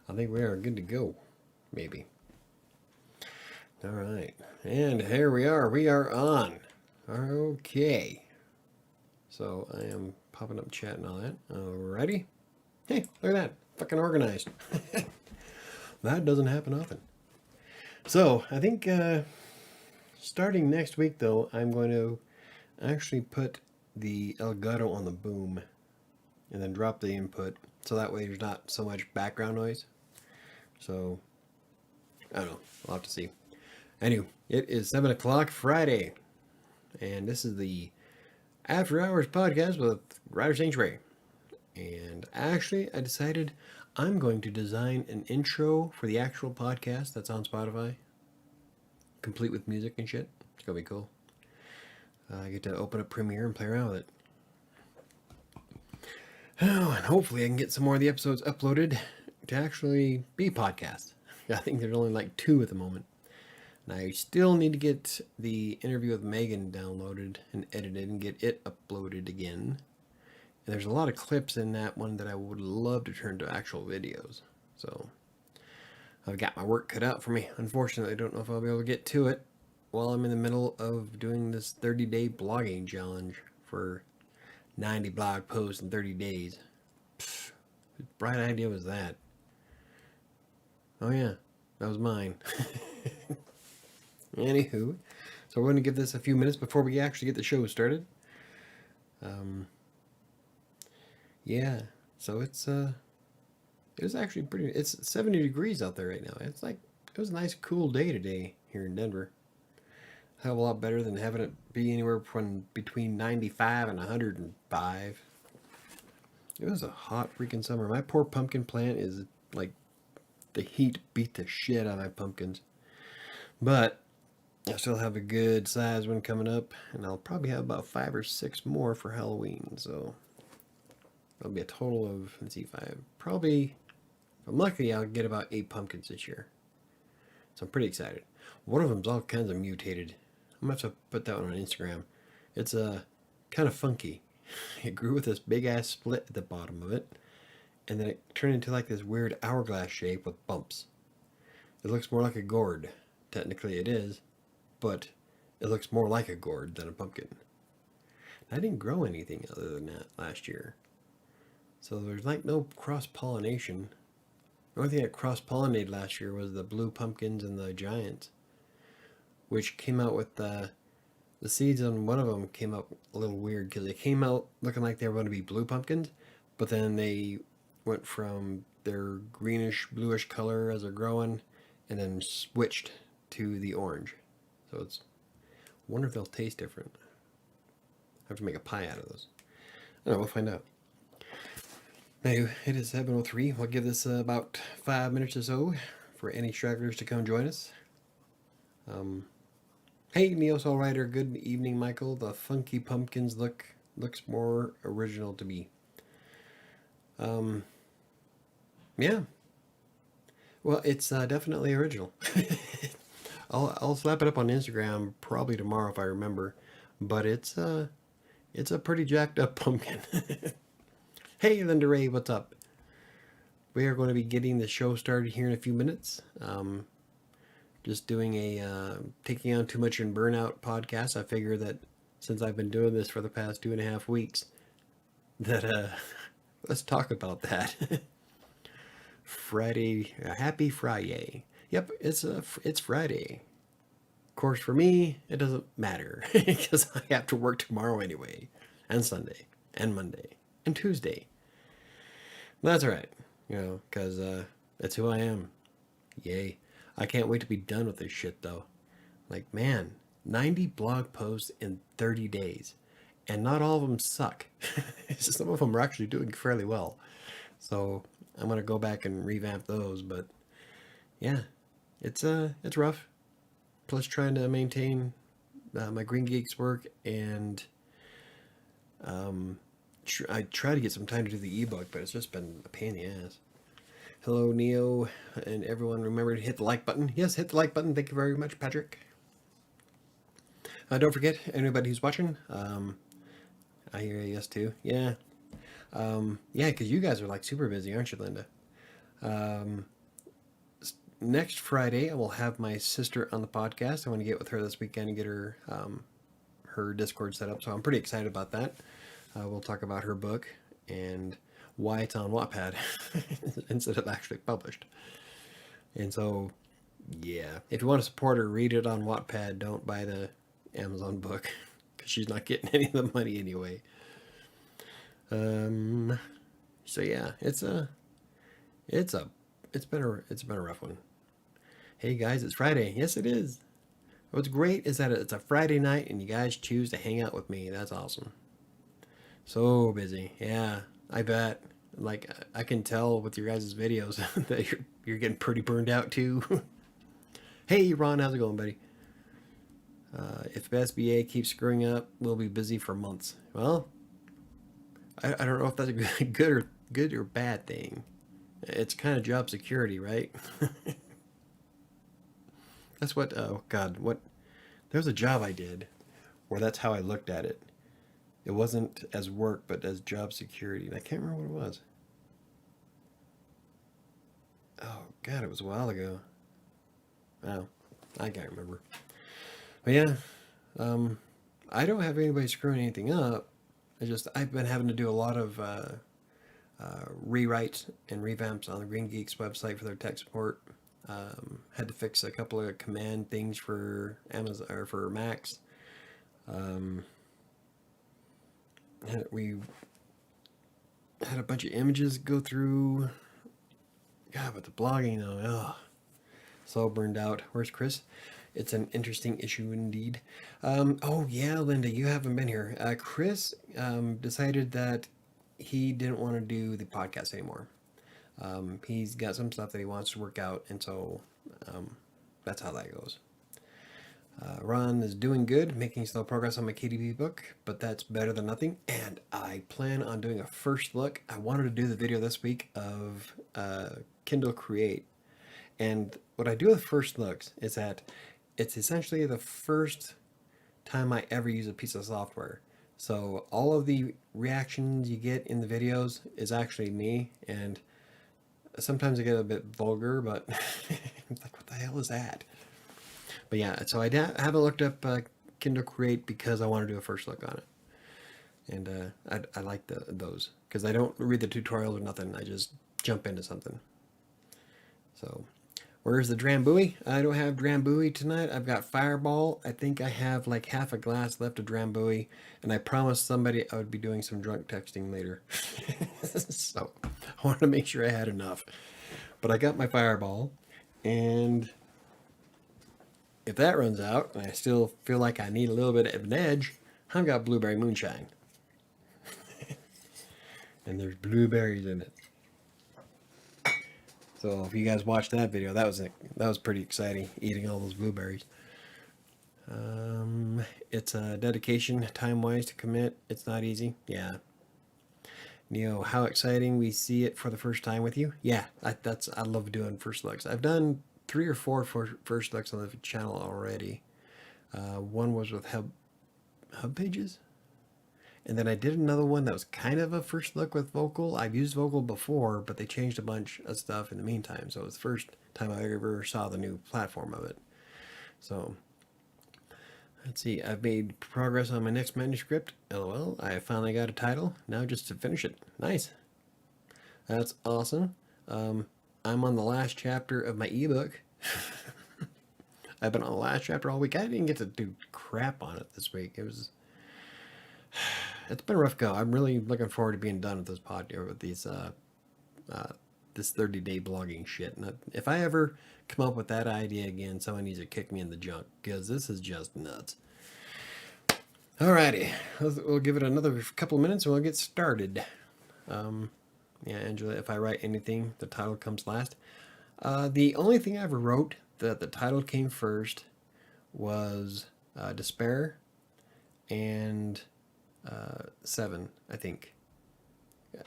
I think we are good to go. Maybe. All right. And here we are. We are on. Okay. So I am popping up chat and all that. Alrighty. Hey, look at that. Fucking organized. That doesn't happen often. So I think starting next week, though, I'm going to actually put the Elgato on the boom and then drop the input. So that way there's not so much background noise. So, I don't know. We'll have to see. Anyway, it is 7 o'clock Friday. And this is the After Hours podcast with WriterSanctuary. And actually, I decided I'm going to design an intro for the actual podcast that's on Spotify, complete with music and shit. It's going to be cool. I get to open up Premiere and play around with it. Oh, and hopefully I can get some more of the episodes uploaded to actually be podcasts. I think there's only like 2 at the moment. And I still need to get the interview with Megan downloaded and edited and get it uploaded again. And there's a lot of clips in that one that I would love to turn to actual videos. So I've got my work cut out for me. Unfortunately, I don't know if I'll be able to get to it while I'm in the middle of doing this 30-day blogging challenge for 90 blog posts in 30 days. Pfft, what bright idea was that? Oh yeah, that was mine. Anywho, so we're going to give this a few minutes before we actually get the show started. Yeah, so it was actually pretty. It's 70 degrees out there right now. It's like it was a nice cool day today here in Denver. Hell of a lot better than having it be anywhere from between 95 and 105. It was a hot freaking summer. My poor pumpkin plant is like the heat beat the shit out of my pumpkins. But I still have a good size one coming up, and I'll probably have about 5 or 6 more for Halloween. So that'll be a total of, let's see, 5. Probably, if I'm lucky, I'll get about 8 pumpkins this year. So I'm pretty excited. One of them's all kinds of mutated. I'm gonna have to put that one on Instagram. It's kind of funky. It grew with this big ass split at the bottom of it, and then it turned into like this weird hourglass shape with bumps. It looks more like a gourd. Technically it is, but it looks more like a gourd than a pumpkin. I didn't grow anything other than that last year. So there's like no cross-pollination. The only thing that cross-pollinated last year was the blue pumpkins and the giants, which came out with the seeds on one of them came out a little weird because they came out looking like they were going to be blue pumpkins, but then they went from their greenish bluish color as they're growing and then switched to the orange. So it's, I wonder if they'll taste different. I have to make a pie out of those. I don't know, we'll find out. Anyway, it is 7:03. We'll give this about 5 minutes or so for any stragglers to come join us. Hey, Neo Soul Rider. Good evening, Michael. The funky pumpkins looks more original to me. Yeah. Well, it's definitely original. I'll slap it up on Instagram probably tomorrow if I remember. But it's a pretty jacked up pumpkin. Hey, Linda Ray, what's up? We are going to be getting the show started here in a few minutes. Just doing a Taking On Too Much in Burnout podcast. I figure that since I've been doing this for the past 2.5 weeks, that let's talk about that. Friday, happy Friday. Yep, it's Friday. Of course, for me, it doesn't matter because I have to work tomorrow anyway, and Sunday, and Monday, and Tuesday. That's all right, because that's who I am. Yay. I can't wait to be done with this shit, though. Like, man, 90 blog posts in 30 days. And not all of them suck. Some of them are actually doing fairly well. So I'm going to go back and revamp those. But, yeah, it's rough. Plus trying to maintain my Green Geeks work. And I try to get some time to do the ebook, but it's just been a pain in the ass. Hello, Neo, and everyone. Remember to hit the like button. Yes, hit the like button. Thank you very much, Patrick. Don't forget, anybody who's watching, I hear a yes too. Yeah. Yeah, because you guys are like super busy, aren't you, Linda? next Friday, I will have my sister on the podcast. I want to get with her this weekend and get her her Discord set up. So I'm pretty excited about that. We'll talk about her book and why it's on Wattpad instead of actually published. And so, yeah, if you want to support her, read it on Wattpad. Don't buy the Amazon book because she's not getting any of the money anyway. So yeah, it's been a rough one. Hey guys, it's Friday. Yes, it is. What's great is that it's a Friday night and you guys choose to hang out with me. That's awesome. So busy. Yeah, I bet. Like I can tell with your guys' videos that you're getting pretty burned out too. Hey Ron, how's it going, buddy? If SBA keeps screwing up, we'll be busy for months. Well, I don't know if that's a good or bad thing. It's kind of job security, right? That's what. Oh God, what? There's a job I did where that's how I looked at it. It wasn't as work, but as job security, and I can't remember what it was. Oh God, it was a while ago. Oh, I can't remember. But yeah, I don't have anybody screwing anything up. I've been having to do a lot of rewrites and revamps on the Green Geeks website for their tech support. Had to fix a couple of command things for Amazon or for Macs. We had a bunch of images go through. God, but the blogging though, oh, so burned out. Where's Chris? It's an interesting issue indeed. Oh yeah, Linda, you haven't been here. Chris decided that he didn't want to do the podcast anymore. He's got some stuff that he wants to work out, and so that's how that goes. Ron is doing good, making slow progress on my KDP book, but that's better than nothing. And I plan on doing a first look. I wanted to do the video this week of Kindle Create. And what I do with first looks is that it's essentially the first time I ever use a piece of software. So all of the reactions you get in the videos is actually me, and sometimes I get a bit vulgar, but like, what the hell is that? But yeah, so I haven't looked up Kindle Create because I want to do a first look on it. And I like those because I don't read the tutorials or nothing. I just jump into something. So where's the Drambuie? I don't have Drambuie tonight. I've got Fireball. I think I have like half a glass left of Drambuie. And I promised somebody I would be doing some drunk texting later. So I wanted to make sure I had enough. But I got my Fireball. And if that runs out, and I still feel like I need a little bit of an edge, I've got Blueberry Moonshine. And there's blueberries in it. So if you guys watched that video, that was pretty exciting, eating all those blueberries. It's a dedication, time-wise, to commit. It's not easy. Yeah. Neo, how exciting we see it for the first time with you. Yeah, I love doing first looks. I've done 3 or 4 first looks on the channel already. One was with Hub Pages. And then I did another one that was kind of a first look with Vocal. I've used Vocal before, but they changed a bunch of stuff in the meantime. So it was the first time I ever saw the new platform of it. So let's see. I've made progress on my next manuscript. LOL. I finally got a title. Now just to finish it. Nice. That's awesome. I'm on the last chapter of my ebook. I've been on the last chapter all week. I didn't get to do crap on it this week. It's been a rough go. I'm really looking forward to being done with this with these this 30-day blogging shit. And if I ever come up with that idea again, someone needs to kick me in the junk because this is just nuts. Alrighty, we'll give it another couple of minutes and we'll get started. Yeah, Angela, if I write anything, the title comes last. The only thing I ever wrote that the title came first was Despair and 7, I think,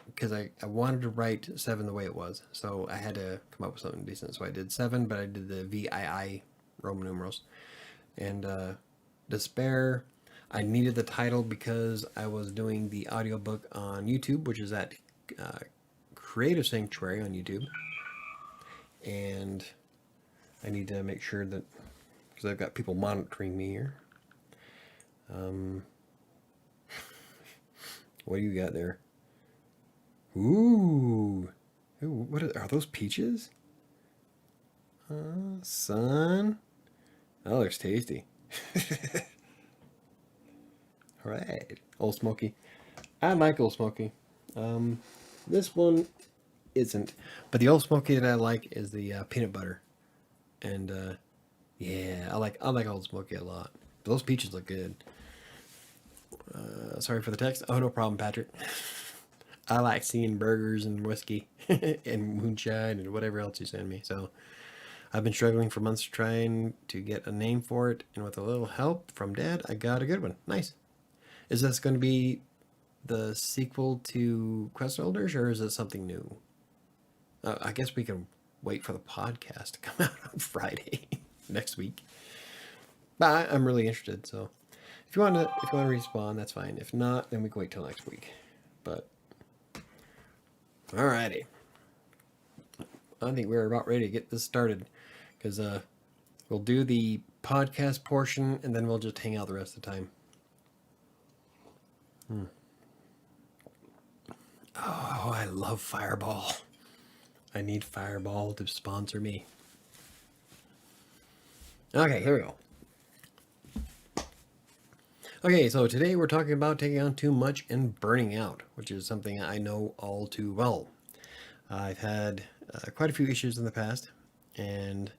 because I wanted to write 7 the way it was, so I had to come up with something decent. So I did 7, but I did the VII Roman numerals. And Despair, I needed the title because I was doing the audiobook on YouTube, which is at WriterSanctuary on YouTube. And I need to make sure that, because I've got people monitoring me here. What do you got there? Ooh. Ooh, what are those peaches? Son. That looks tasty. All right. Old Smoky. I like Old Smoky. This one isn't. But the Old Smoky that I like is the peanut butter. And yeah, I like Old Smoky a lot. Those peaches look good. Sorry for the text. Oh, no problem, Patrick. I like seeing burgers and whiskey and moonshine and whatever else you send me. So I've been struggling for months trying to get a name for it, and with a little help from Dad, I got a good one. Nice. Is this going to be the sequel to Quest Elders, or is it something new? I guess we can wait for the podcast to come out on Friday next week. But I'm really interested, so if you want to respawn, that's fine. If not, then we can wait till next week. But alrighty, I think we're about ready to get this started, because we'll do the podcast portion and then we'll just hang out the rest of the time. Oh, I love Fireball. I need Fireball to sponsor me. Okay, here we go. Okay, so today we're talking about taking on too much and burning out, which is something I know all too well. I've had quite a few issues in the past, and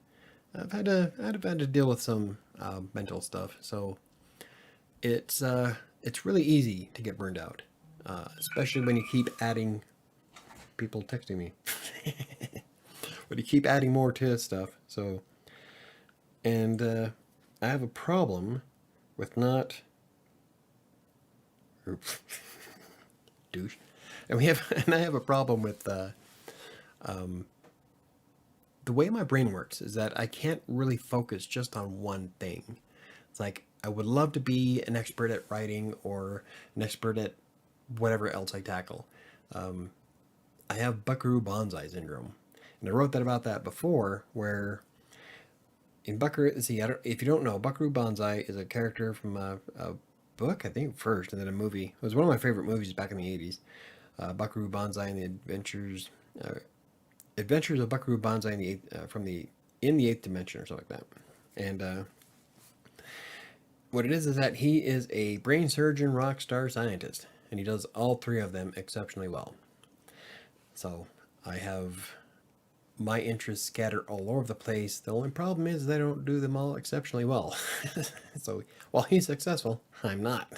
I've had to deal with some mental stuff. So it's really easy to get burned out, especially when you keep adding people texting me. When you keep adding more to stuff. So, and I have a problem with not. Oops. Douche. And I have a problem with the way my brain works is that I can't really focus just on one thing. It's like I would love to be an expert at writing or an expert at whatever else I tackle. I have Buckaroo Banzai syndrome, and I wrote about that before. Where in Buckaroo, if you don't know, Buckaroo Banzai is a character from a book, I think first, and then a movie. It was one of my favorite movies back in the 80s. Buckaroo Banzai and the Adventures of Buckaroo Banzai in the Eighth Dimension, or something like that. And what it is that he is a brain surgeon, rock star, scientist, and he does all three of them exceptionally well. So I have my interests scattered all over the place. The only problem is I don't do them all exceptionally well. So while he's successful, I'm not.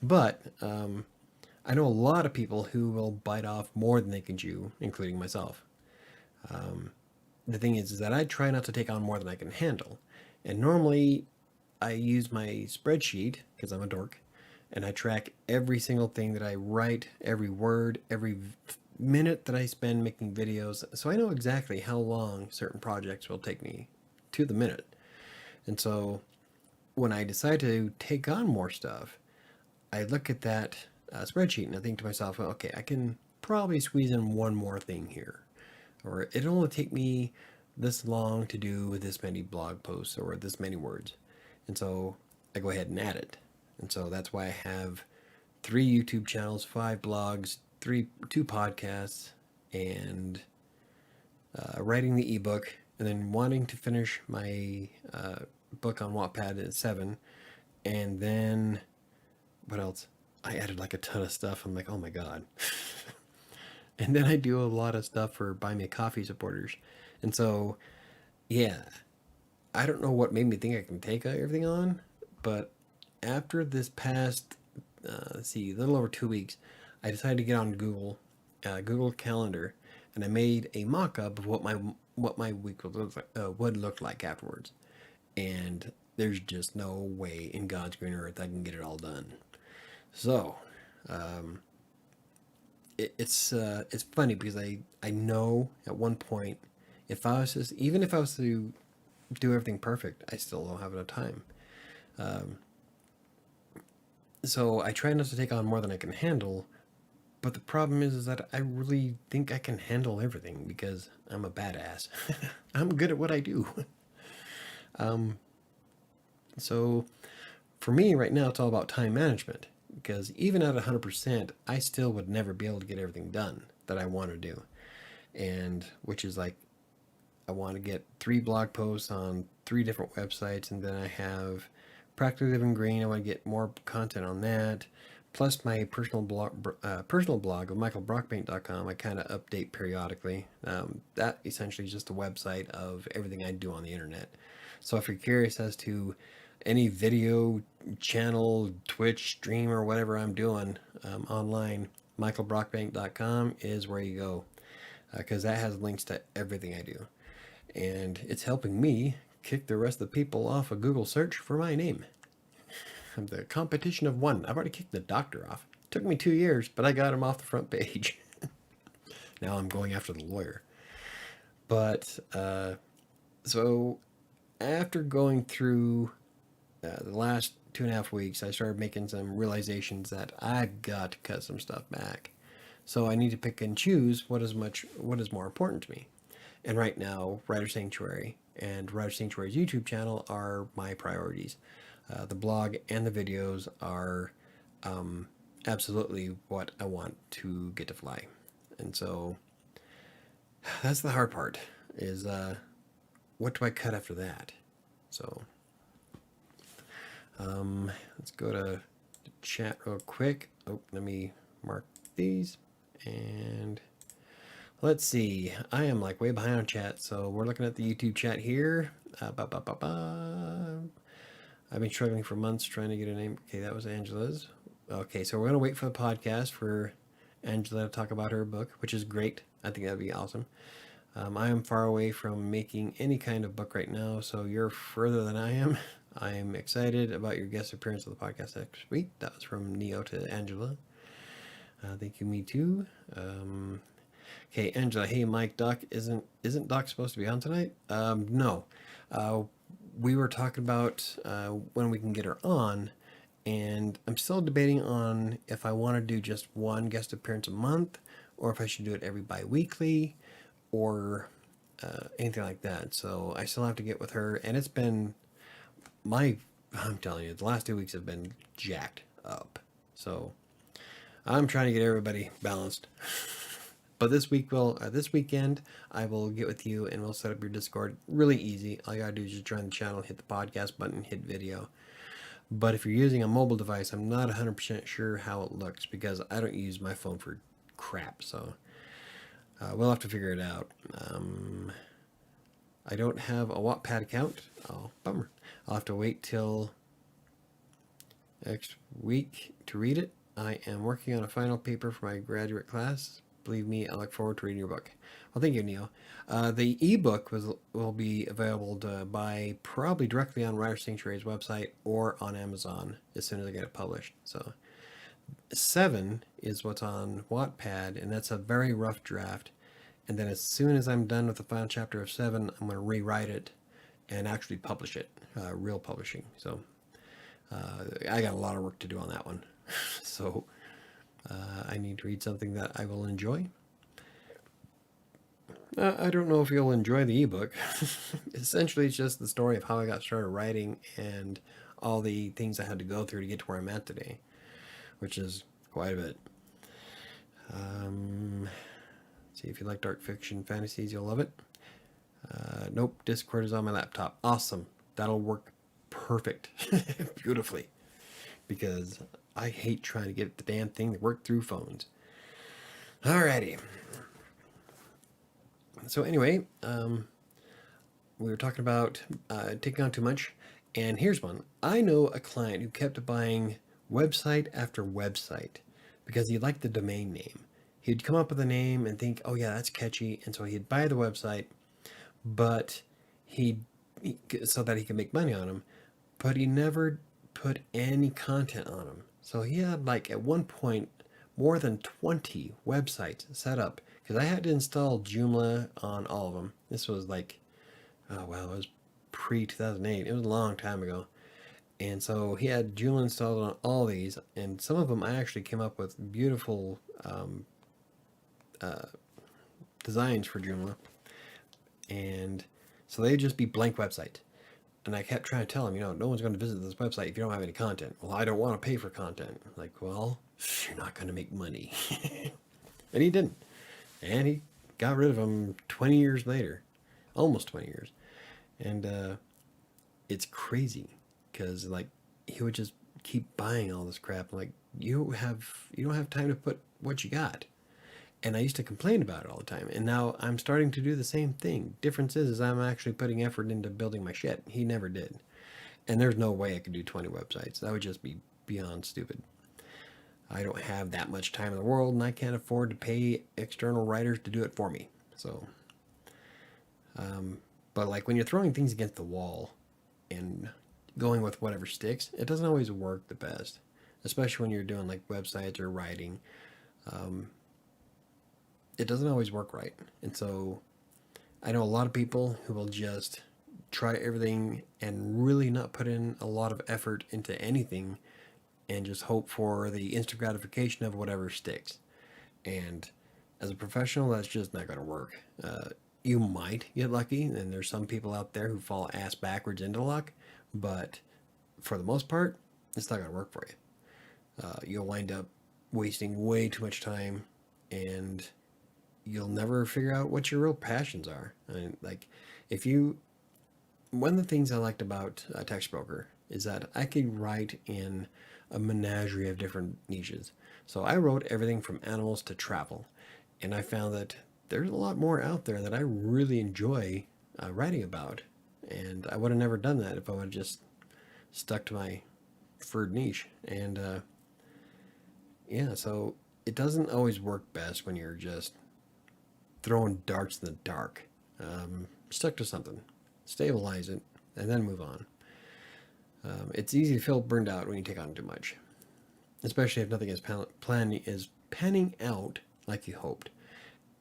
But I know a lot of people who will bite off more than they can chew, including myself. The thing is that I try not to take on more than I can handle. And normally I use my spreadsheet, because I'm a dork, and I track every single thing that I write, every word, every minute that I spend making videos, so I know exactly how long certain projects will take me to the minute. And so when I decide to take on more stuff, I look at that spreadsheet and I think to myself, well, okay, I can probably squeeze in one more thing here, or it'll only take me this long to do this many blog posts or this many words. And so I go ahead and add it. And so that's why I have 3 YouTube channels, 5 blogs, 2 podcasts, and writing the ebook, and then wanting to finish my book on Wattpad at 7. And then what else? I added like a ton of stuff. I'm like, oh my god. And then I do a lot of stuff for Buy Me a Coffee supporters. And so, yeah, I don't know what made me think I can take everything on, but after this past, a little over 2 weeks, I decided to get on Google Calendar, and I made a mock-up of what my week would look like afterwards. And there's just no way in God's green earth I can get it all done. So, it's funny because I know at one point, if I was to do everything perfect, I still don't have enough time. So I try not to take on more than I can handle, But the problem is that I really think I can handle everything because I'm a badass. I'm good at what I do. Um, so for me right now, it's all about time management because even at 100%, I still would never be able to get everything done that I want to do. And which is like, I want to get 3 blog posts on 3 different websites, and then I have Practically Living Green. I want to get more content on that. Plus my personal blog of michaelbrockpaint.com. I kind of update periodically. That essentially is just a website of everything I do on the internet. So if you're curious as to any video channel, Twitch stream, or whatever I'm doing online, michaelbrockpaint.com is where you go because that has links to everything I do. And it's helping me kick the rest of the people off of Google search for my name. I'm the competition of one. I've already kicked the doctor off. It took me 2 years, but I got him off the front page. Now I'm going after the lawyer. But so after going through the last 2.5 weeks, I started making some realizations that I've got to cut some stuff back. So I need to pick and choose what is more important to me. And right now, Writer Sanctuary and Writer Sanctuary's YouTube channel are my priorities. The blog and the videos are absolutely what I want to get to fly. And so that's the hard part is what do I cut after that? So let's go to the chat real quick. Oh, let me mark these. And let's see. I am like way behind on chat, so we're looking at the YouTube chat here. I've been struggling for months trying to get a name. Okay, that was Angela's. Okay, so we're gonna wait for the podcast for Angela to talk about her book, which is great. I think that'd be awesome. I am far away from making any kind of book right now, so you're further than I am. I'm excited about your guest appearance on the podcast next week. That was from Neo to Angela. Thank you, me too. Okay, Angela. Hey, Mike. Doc isn't Doc supposed to be on tonight? No. We were talking about when we can get her on, and I'm still debating on if I want to do just one guest appearance a month, or if I should do it every bi-weekly, or anything like that. So I still have to get with her, and it's been I'm telling you, the last 2 weeks have been jacked up. So I'm trying to get everybody balanced. But this weekend, I will get with you and we'll set up your Discord. Really easy. All you gotta do is just join the channel, hit the podcast button, hit video. But if you're using a mobile device, I'm not 100% sure how it looks because I don't use my phone for crap. So we'll have to figure it out. I don't have a Wattpad account. Oh, bummer. I'll have to wait till next week to read it. I am working on a final paper for my graduate class. Believe me, I look forward to reading your book. Well, thank you, Neil. The ebook will be available to buy probably directly on Writer Sanctuary's website or on Amazon as soon as I get it published. So 7 is what's on Wattpad, and that's a very rough draft. And then as soon as I'm done with the final chapter of 7, I'm going to rewrite it and actually publish it, real publishing. So I got a lot of work to do on that one. So I need to read something that I will enjoy. I don't know if you'll enjoy the ebook. Essentially, it's just the story of how I got started writing and all the things I had to go through to get to where I'm at today, which is quite a bit. See, if you like dark fiction fantasies, you'll love it. Nope, Discord is on my laptop. Awesome. That'll work perfect. Beautifully. Because I hate trying to get the damn thing to work through phones. Alrighty. So anyway, we were talking about taking on too much. And here's one. I know a client who kept buying website after website because he liked the domain name. He'd come up with a name and think, oh yeah, that's catchy. And so he'd buy the website, but so that he could make money on them, but he never put any content on them. So he had like at one point more than 20 websites set up because I had to install Joomla on all of them. This was like, oh well, it was pre-2008. It was a long time ago. And so he had Joomla installed on all these, and some of them I actually came up with beautiful uh, designs for Joomla, and so they'd just be blank websites. And I kept trying to tell him, no one's going to visit this website if you don't have any content. Well, I don't want to pay for content. Like, well, you're not going to make money. And he didn't. And he got rid of them 20 years later, almost 20 years. And it's crazy because like he would just keep buying all this crap. Like you don't have time to put what you got. And I used to complain about it all the time. And now I'm starting to do the same thing. Difference is I'm actually putting effort into building my shit. He never did. And there's no way I could do 20 websites. That would just be beyond stupid. I don't have that much time in the world, and I can't afford to pay external writers to do it for me. So, but like when you're throwing things against the wall and going with whatever sticks, it doesn't always work the best, especially when you're doing like websites or writing. It doesn't always work right. And so I know a lot of people who will just try everything and really not put in a lot of effort into anything and just hope for the instant gratification of whatever sticks. And as a professional, that's just not going to work. You might get lucky, and there's some people out there who fall ass backwards into luck, but for the most part, it's not going to work for you. You'll wind up wasting way too much time, and you'll never figure out what your real passions are. I mean, like, if you, one of the things I liked about a text broker is that I could write in a menagerie of different niches. So I wrote everything from animals to travel, and I found that there's a lot more out there that I really enjoy writing about, and I would have never done that if I would have just stuck to my preferred niche. And yeah, so it doesn't always work best when you're just throwing darts in the dark. Stuck to something, stabilize it, and then move on. It's easy to feel burned out when you take on too much, especially if nothing is panning out like you hoped.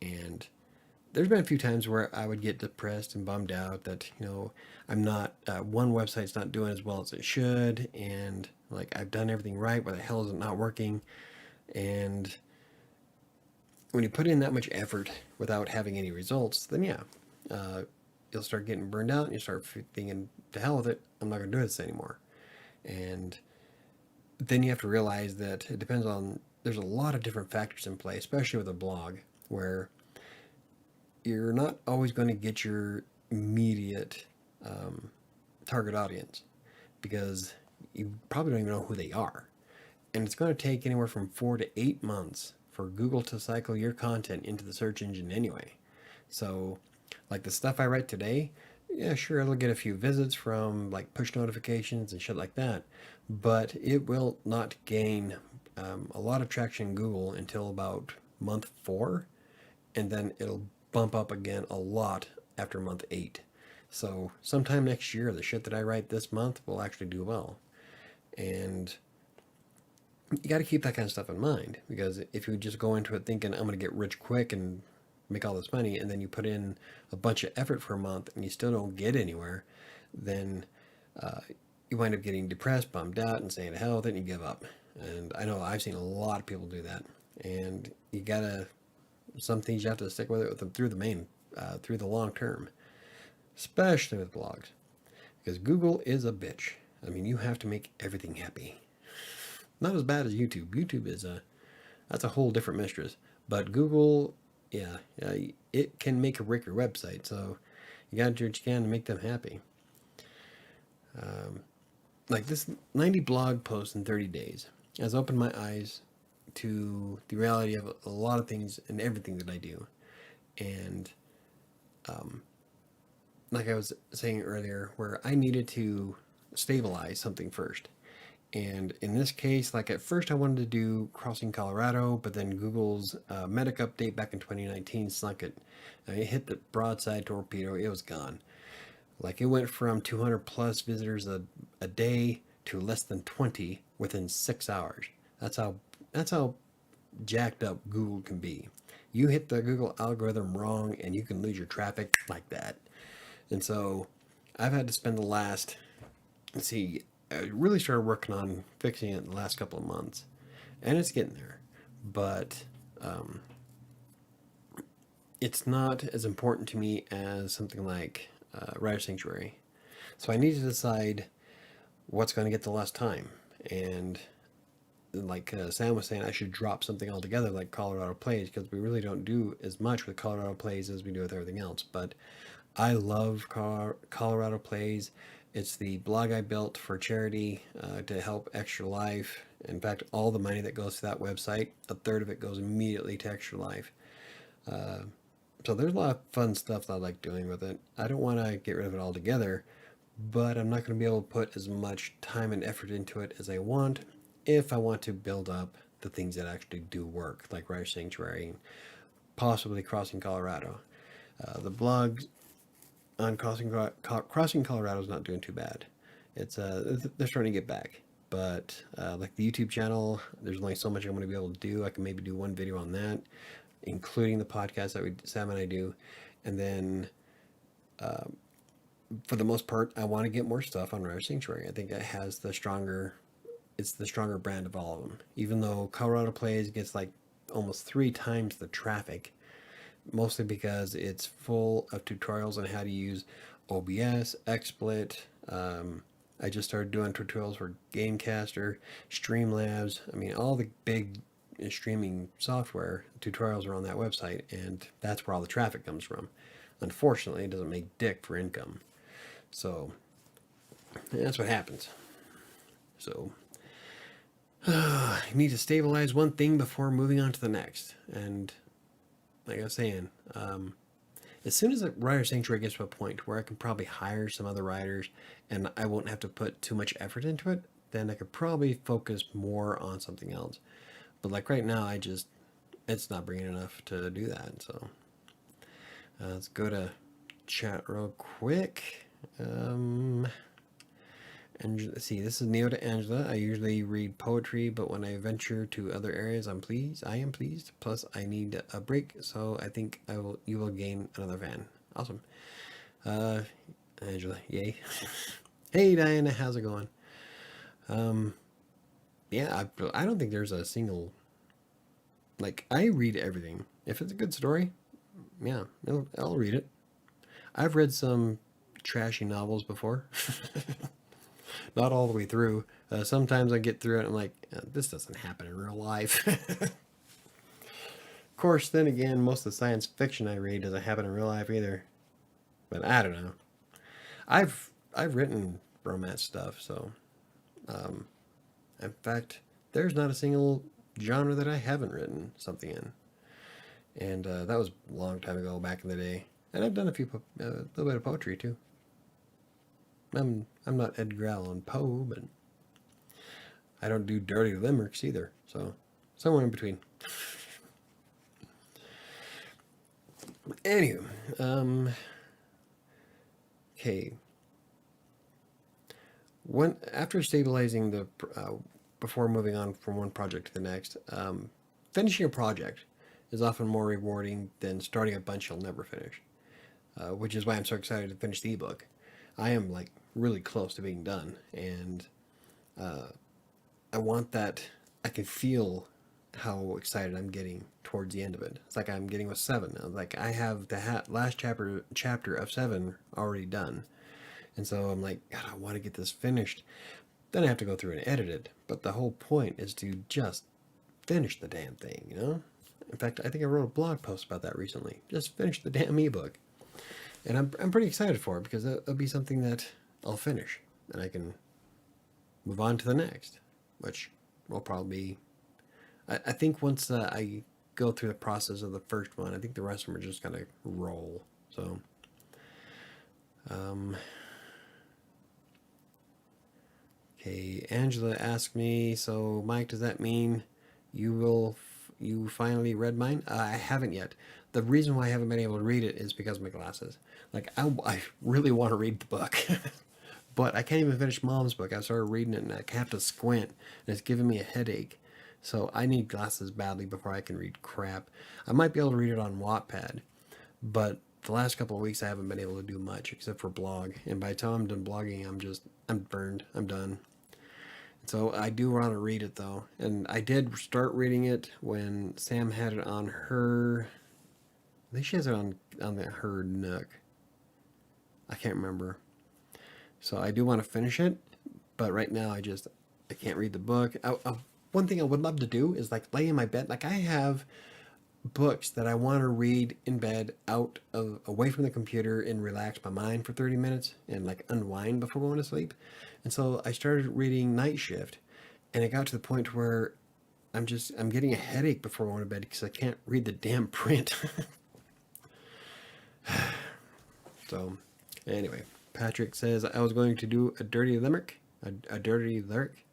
And there's been a few times where I would get depressed and bummed out that I'm not one website's not doing as well as it should, and like I've done everything right. Why the hell is it not working? And when you put in that much effort without having any results, then yeah, you'll start getting burned out, and you start thinking, to hell with it, I'm not going to do this anymore. And then you have to realize that it depends on, there's a lot of different factors in play, especially with a blog, where you're not always going to get your immediate target audience because you probably don't even know who they are. And it's going to take anywhere from 4 to 8 months for Google to cycle your content into the search engine anyway. So, like the stuff I write today, yeah, sure, it'll get a few visits from like push notifications and shit like that, but it will not gain a lot of traction in Google until about month 4, and then it'll bump up again a lot after month 8. So sometime next year, the shit that I write this month will actually do well. And you got to keep that kind of stuff in mind, because if you just go into it thinking I'm going to get rich quick and make all this money, and then you put in a bunch of effort for a month and you still don't get anywhere, then you wind up getting depressed, bummed out, and saying to hell with it, and you give up. And I know I've seen a lot of people do that, and you gotta, some things you have to stick with it with them through through the long term, especially with blogs, because Google is a bitch. I mean, you have to make everything happy. Not as bad as YouTube. YouTube is that's a whole different mistress. But Google, yeah, it can make or break your website. So you got to do what you can to make them happy. Like this 90 blog posts in 30 days has opened my eyes to the reality of a lot of things and everything that I do. And like I was saying earlier, where I needed to stabilize something first. And in this case, like at first I wanted to do Crossing Colorado, but then Google's medic update back in 2019 sunk it. It hit the broadside torpedo. It was gone. Like it went from 200 plus visitors a day to less than 20 within 6 hours. That's how jacked up Google can be. You hit the Google algorithm wrong and you can lose your traffic like that. And so I've had to spend the last, let's see, I really started working on fixing it in the last couple of months, and it's getting there. But um, it's not as important to me as something like WriterSanctuary. So I need to decide what's going to get the less time. And like Sam was saying, I should drop something altogether like Colorado Plays, because we really don't do as much with Colorado Plays as we do with everything else. But I love Colorado Plays. It's the blog I built for charity to help Extra Life. In fact, all the money that goes to that website, a third of it goes immediately to Extra Life. Uh, so there's a lot of fun stuff that I like doing with it. I don't want to get rid of it altogether, but I'm not going to be able to put as much time and effort into it as I want if I want to build up the things that actually do work, like Writer Sanctuary, and possibly Crossing Colorado. The blog on Crossing Colorado is not doing too bad. It's they're starting to get back, but like the YouTube channel, there's only so much I'm going to be able to do. I can maybe do one video on that, including the podcast that Sam and I do, and then for the most part, I want to get more stuff on Writer Sanctuary. I think it has it's the stronger brand of all of them. Even though Colorado Plays gets like almost 3 times the traffic, mostly because it's full of tutorials on how to use OBS, XSplit. I just started doing tutorials for Gamecaster, Streamlabs. I mean, all the big streaming software tutorials are on that website, and that's where all the traffic comes from. Unfortunately, it doesn't make dick for income. So that's what happens. So you need to stabilize one thing before moving on to the next. And like I was saying, as soon as the Writer Sanctuary gets to a point where I can probably hire some other writers and I won't have to put too much effort into it, then I could probably focus more on something else. But like right now, it's not bringing enough to do that. So let's go to chat real quick. And let's see, this is Neo to Angela. I usually read poetry, but when I venture to other areas, I am pleased. Plus, I need a break, so I think you will gain another fan. Awesome. Angela, yay. Hey, Diana, how's it going? Yeah, I don't think there's a single, like, I read everything. If it's a good story, yeah, I'll read it. I've read some trashy novels before. Not all the way through. Sometimes I get through it and I'm like, this doesn't happen in real life. Of course, then again, most of the science fiction I read doesn't happen in real life either. But I don't know. I've written romance stuff, so in fact, there's not a single genre that I haven't written something in. And that was a long time ago, back in the day. And I've done a little bit of poetry too. I'm not Edgar Allan Poe, but I don't do dirty limericks either. So somewhere in between. Anywho, okay. After stabilizing before moving on from one project to the next, finishing a project is often more rewarding than starting a bunch you'll never finish. Which is why I'm so excited to finish the ebook. I am like really close to being done, and I want that. I can feel how excited I'm getting towards the end of it. It's like I'm getting with 7. Like I have the last chapter of 7 already done, and so I'm like, God, I want to get this finished. Then I have to go through and edit it. But the whole point is to just finish the damn thing, you know? In fact, I think I wrote a blog post about that recently. Just finish the damn ebook. And I'm pretty excited for it because that'll be something that I'll finish. And I can move on to the next, which will probably be... I think once I go through the process of the first one, I think the rest of them are just going to roll. So... Okay, Angela asked me, so Mike, does that mean you finally read mine? I haven't yet. The reason why I haven't been able to read it is because of my glasses. Like, I really want to read the book, but I can't even finish Mom's book. I started reading it and I have to squint, and it's giving me a headache. So I need glasses badly before I can read crap. I might be able to read it on Wattpad, but the last couple of weeks I haven't been able to do much except for blog. And by the time I'm done blogging, I'm burned. I'm done. So I do want to read it though, and I did start reading it when Sam had it on her. I think she has it on her Nook. I can't remember. So I do want to finish it, but right now I can't read the book. One thing I would love to do is like lay in my bed. Like I have books that I want to read in bed, away from the computer, and relax my mind for 30 minutes and like unwind before going to sleep. And so I started reading Night Shift, and it got to the point where I'm getting a headache before going to bed because I can't read the damn print. So anyway, Patrick says I was going to do a dirty limerick. A dirty lyric.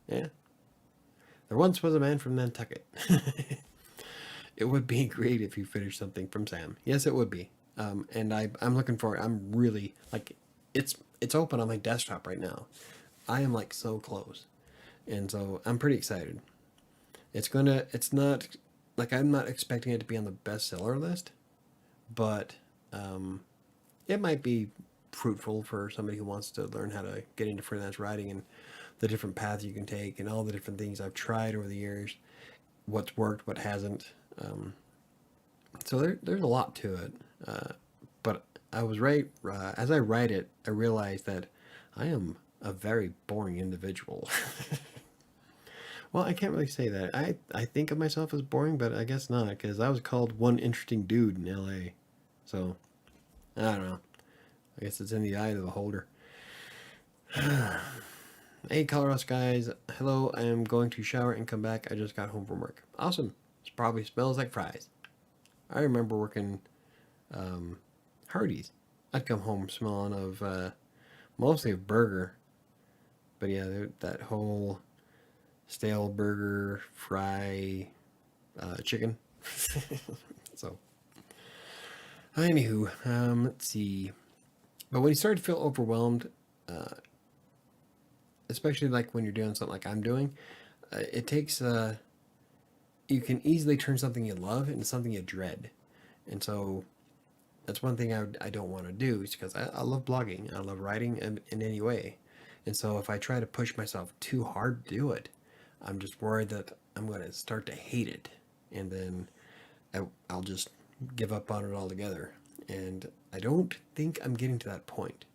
Yeah. There once was a man from Nantucket. It would be great if you finished something from Sam. Yes, it would be. And I'm looking for it. I'm really like, it's open on my desktop right now. I am like so close, and so I'm pretty excited. It's not like I'm not expecting it to be on the bestseller list, but it might be fruitful for somebody who wants to learn how to get into freelance writing and the different paths you can take and all the different things I've tried over the years, what's worked, what hasn't. So there's a lot to it. But I was right. As I write it, I realized that I am a very boring individual. Well, I can't really say that. I think of myself as boring, but I guess not, because I was called one interesting dude in LA. So, I don't know. I guess it's in the eye of the beholder. Hey, Colorado Skies. Hello, I am going to shower and come back. I just got home from work. Awesome. It probably smells like fries. I remember working Hardee's. I'd come home smelling of mostly a burger. But yeah, that whole stale burger, fry, chicken. So, anywho, let's see. But when you start to feel overwhelmed, especially like when you're doing something like I'm doing, it takes you can easily turn something you love into something you dread. And so that's one thing I don't want to do, is because I love blogging. I love writing in any way. And so if I try to push myself too hard to do it, I'm just worried that I'm going to start to hate it. And then I'll just give up on it altogether. And I don't think I'm getting to that point.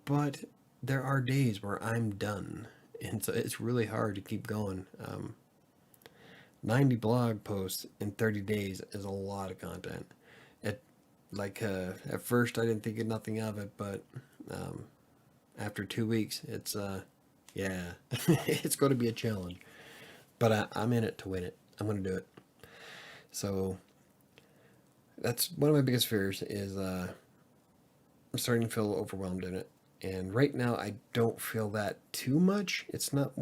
But there are days where I'm done. And so it's really hard to keep going. 90 blog posts in 30 days is a lot of content. At first I didn't think of nothing of it, but after 2 weeks, it's yeah, it's going to be a challenge. But I'm in it to win it. I'm going to do it. So that's one of my biggest fears is I'm starting to feel overwhelmed in it. And right now I don't feel that too much. It's not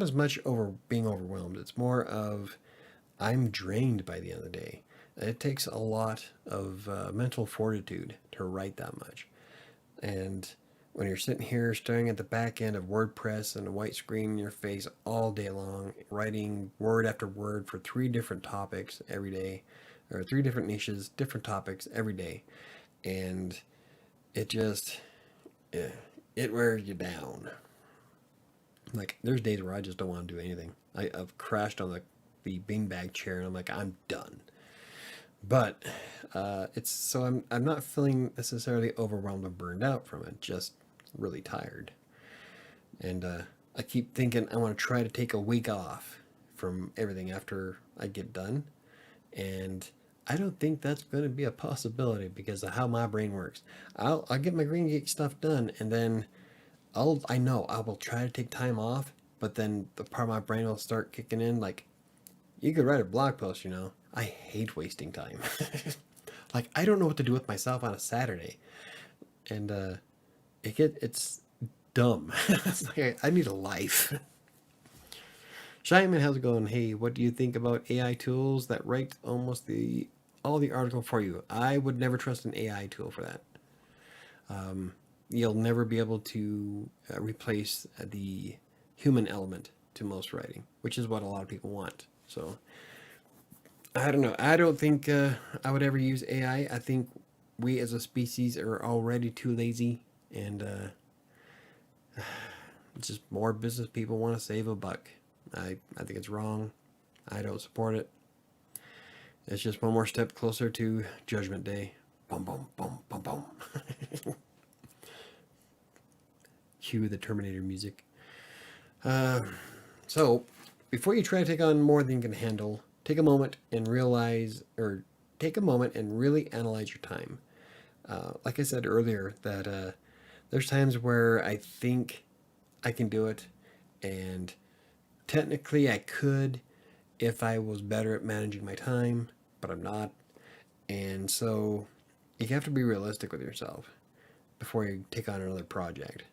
as much over being overwhelmed. It's more of I'm drained by the end of the day. It takes a lot of mental fortitude to write that much. And when you're sitting here staring at the back end of WordPress and a white screen in your face all day long, writing word after word for 3 different topics every day, or 3 different niches, different topics every day, and it just, it wears you down. Like, there's days where I just don't want to do anything. I've crashed on the beanbag chair and I'm like, I'm done. But I'm not feeling necessarily overwhelmed or burned out from it, just really tired. And I keep thinking I want to try to take a week off from everything after I get done. And I don't think that's going to be a possibility because of how my brain works. I'll get my Green Geek stuff done, and then I know I will try to take time off, but then the part of my brain will start kicking in. Like, you could write a blog post, you know. I hate wasting time. Like, I don't know what to do with myself on a Saturday, and it's dumb. It's like I need a life. Shyman, how's it going? Hey, what do you think about AI tools that write almost all the article for you? I would never trust an AI tool for that. You'll never be able to replace the human element to most writing, which is what a lot of people want. So I don't know. I don't think I would ever use AI. I think we as a species are already too lazy, and It's just more business people want to save a buck. I think it's wrong. I don't support it. It's just one more step closer to Judgment Day. Boom, boom, boom, boom, boom. Cue the Terminator music. So, before you try to take on more than you can handle, take a moment and realize, or take a moment and really analyze your time. Like I said earlier, that there's times where I think I can do it, and technically I could if I was better at managing my time, but I'm not. And so you have to be realistic with yourself before you take on another project.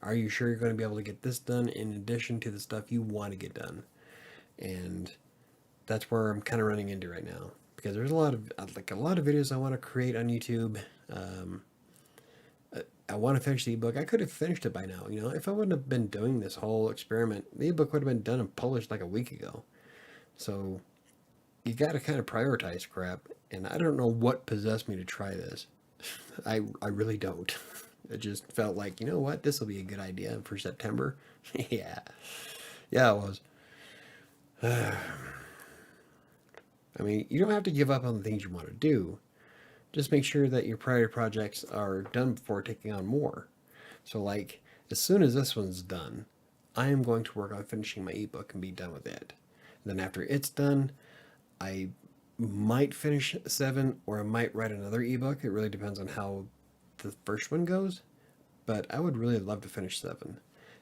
Are you sure you're going to be able to get this done in addition to the stuff you want to get done? And that's where I'm kind of running into right now, because there's a lot of videos I want to create on YouTube. Um, I want to finish the ebook. I could have finished it by now. If I wouldn't have been doing this whole experiment, the ebook would have been done and published like a week ago. So you got to kind of prioritize crap. And I don't know what possessed me to try this. I really don't. It just felt like, you know what, this will be a good idea for September. Yeah. Yeah, it was. I mean, you don't have to give up on the things you want to do. Just make sure that your priority projects are done before taking on more. So, like, as soon as this one's done, I am going to work on finishing my ebook and be done with it. And then after it's done, I might finish 7, or I might write another ebook. It really depends on how the first one goes. But I would really love to finish 7.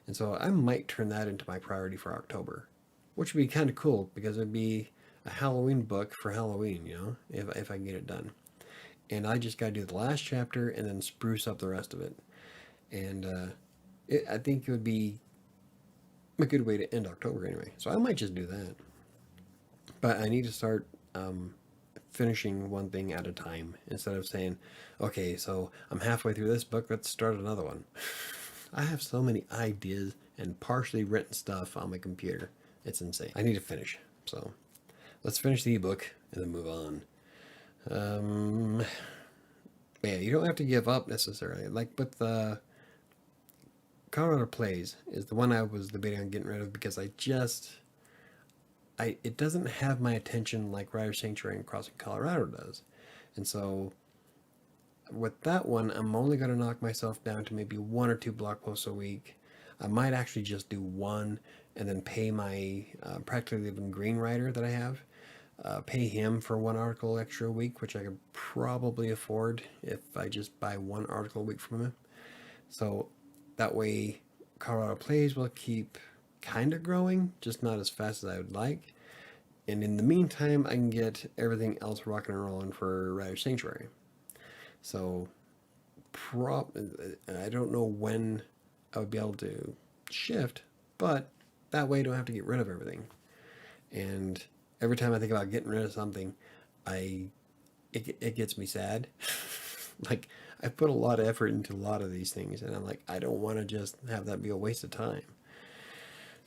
And so I might turn that into my priority for October, which would be kind of cool because it'd be a Halloween book for Halloween, if I can get it done. And I just got to do the last chapter and then spruce up the rest of it. And I think it would be a good way to end October anyway. So I might just do that. But I need to start finishing one thing at a time instead of saying, okay, so I'm halfway through this book, let's start another one. I have so many ideas and partially written stuff on my computer. It's insane. I need to finish. So let's finish the ebook and then move on. Yeah, you don't have to give up necessarily. Like with Colorado Plays is the one I was debating on getting rid of because it doesn't have my attention like WriterSanctuary and Crossing Colorado does. And so with that one, I'm only going to knock myself down to maybe 1 or 2 blog posts a week. I might actually just do one and then pay my Practically Living Green writer that I have. Pay him for 1 article extra a week, which I could probably afford if I just buy 1 article a week from him. So that way Colorado Plays will keep kind of growing, just not as fast as I would like. And in the meantime, I can get everything else rocking and rolling for WriterSanctuary. So I don't know when I would be able to shift, but that way I don't have to get rid of everything. And every time I think about getting rid of something, it gets me sad. Like, I put a lot of effort into a lot of these things, and I'm like, I don't want to just have that be a waste of time.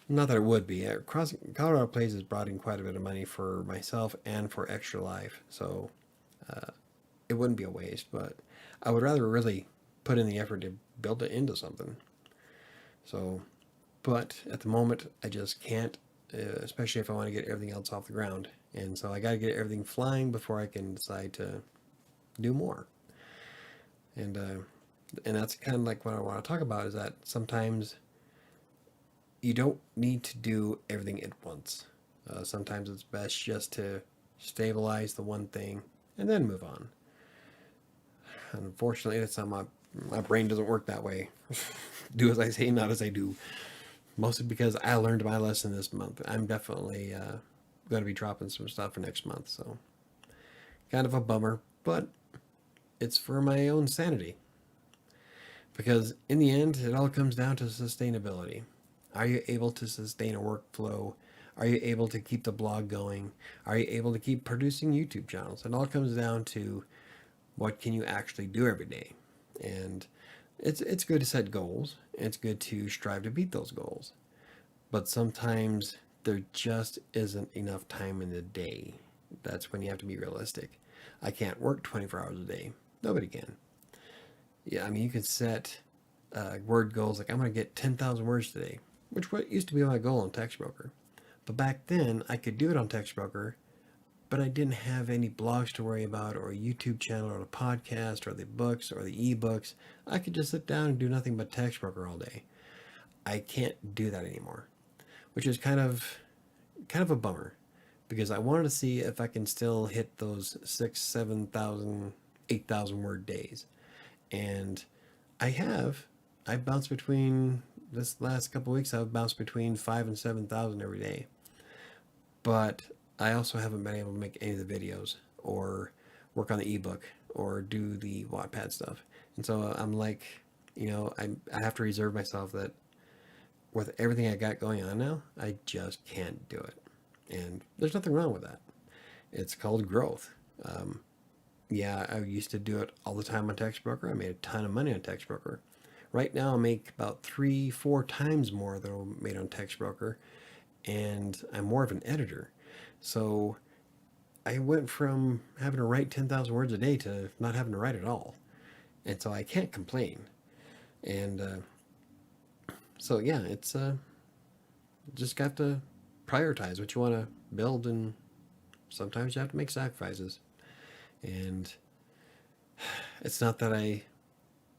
Not that it would be. Colorado Plays has brought in quite a bit of money for myself and for Extra Life, so it wouldn't be a waste, but I would rather really put in the effort to build it into something. So, but at the moment, I just can't, especially if I want to get everything else off the ground. And so I got to get everything flying before I can decide to do more. And that's kind of like what I want to talk about, is that sometimes you don't need to do everything at once. Sometimes it's best just to stabilize the one thing and then move on. Unfortunately, that's not my brain doesn't work that way. Do as I say, not as I do. Mostly because I learned my lesson this month. I'm definitely going to be dropping some stuff for next month, so kind of a bummer, but it's for my own sanity. Because in the end, it all comes down to sustainability. Are you able to sustain a workflow? Are you able to keep the blog going? Are you able to keep producing YouTube channels? It all comes down to what can you actually do every day. And it's good to set goals. It's good to strive to beat those goals. But sometimes there just isn't enough time in the day. That's when you have to be realistic. I can't work 24 hours a day. Nobody can. Yeah, I mean, you could set word goals, like I'm going to get 10,000 words today, which what used to be my goal on TextBroker. But back then, I could do it on TextBroker, but I didn't have any blogs to worry about, or a YouTube channel, or a podcast, or the books, or the ebooks. I could just sit down and do nothing but TextBroker all day. I can't do that anymore, which is kind of a bummer, because I wanted to see if I can still hit those 6, 7,000, 8,000 word days. And I have. I've bounced between, this last couple of weeks, I've bounced between 5 and 7,000 every day. But I also haven't been able to make any of the videos, or work on the ebook, or do the Wattpad stuff. And so I'm like, I have to reserve myself that with everything I got going on now, I just can't do it. And there's nothing wrong with that. It's called growth. Yeah, I used to do it all the time on TextBroker. I made a ton of money on TextBroker. Right now, I make about 3-4 times more than I made on TextBroker, and I'm more of an editor. So I went from having to write 10,000 words a day to not having to write at all. And so I can't complain. And so yeah, it's just got to prioritize what you want to build, and sometimes you have to make sacrifices. And it's not that I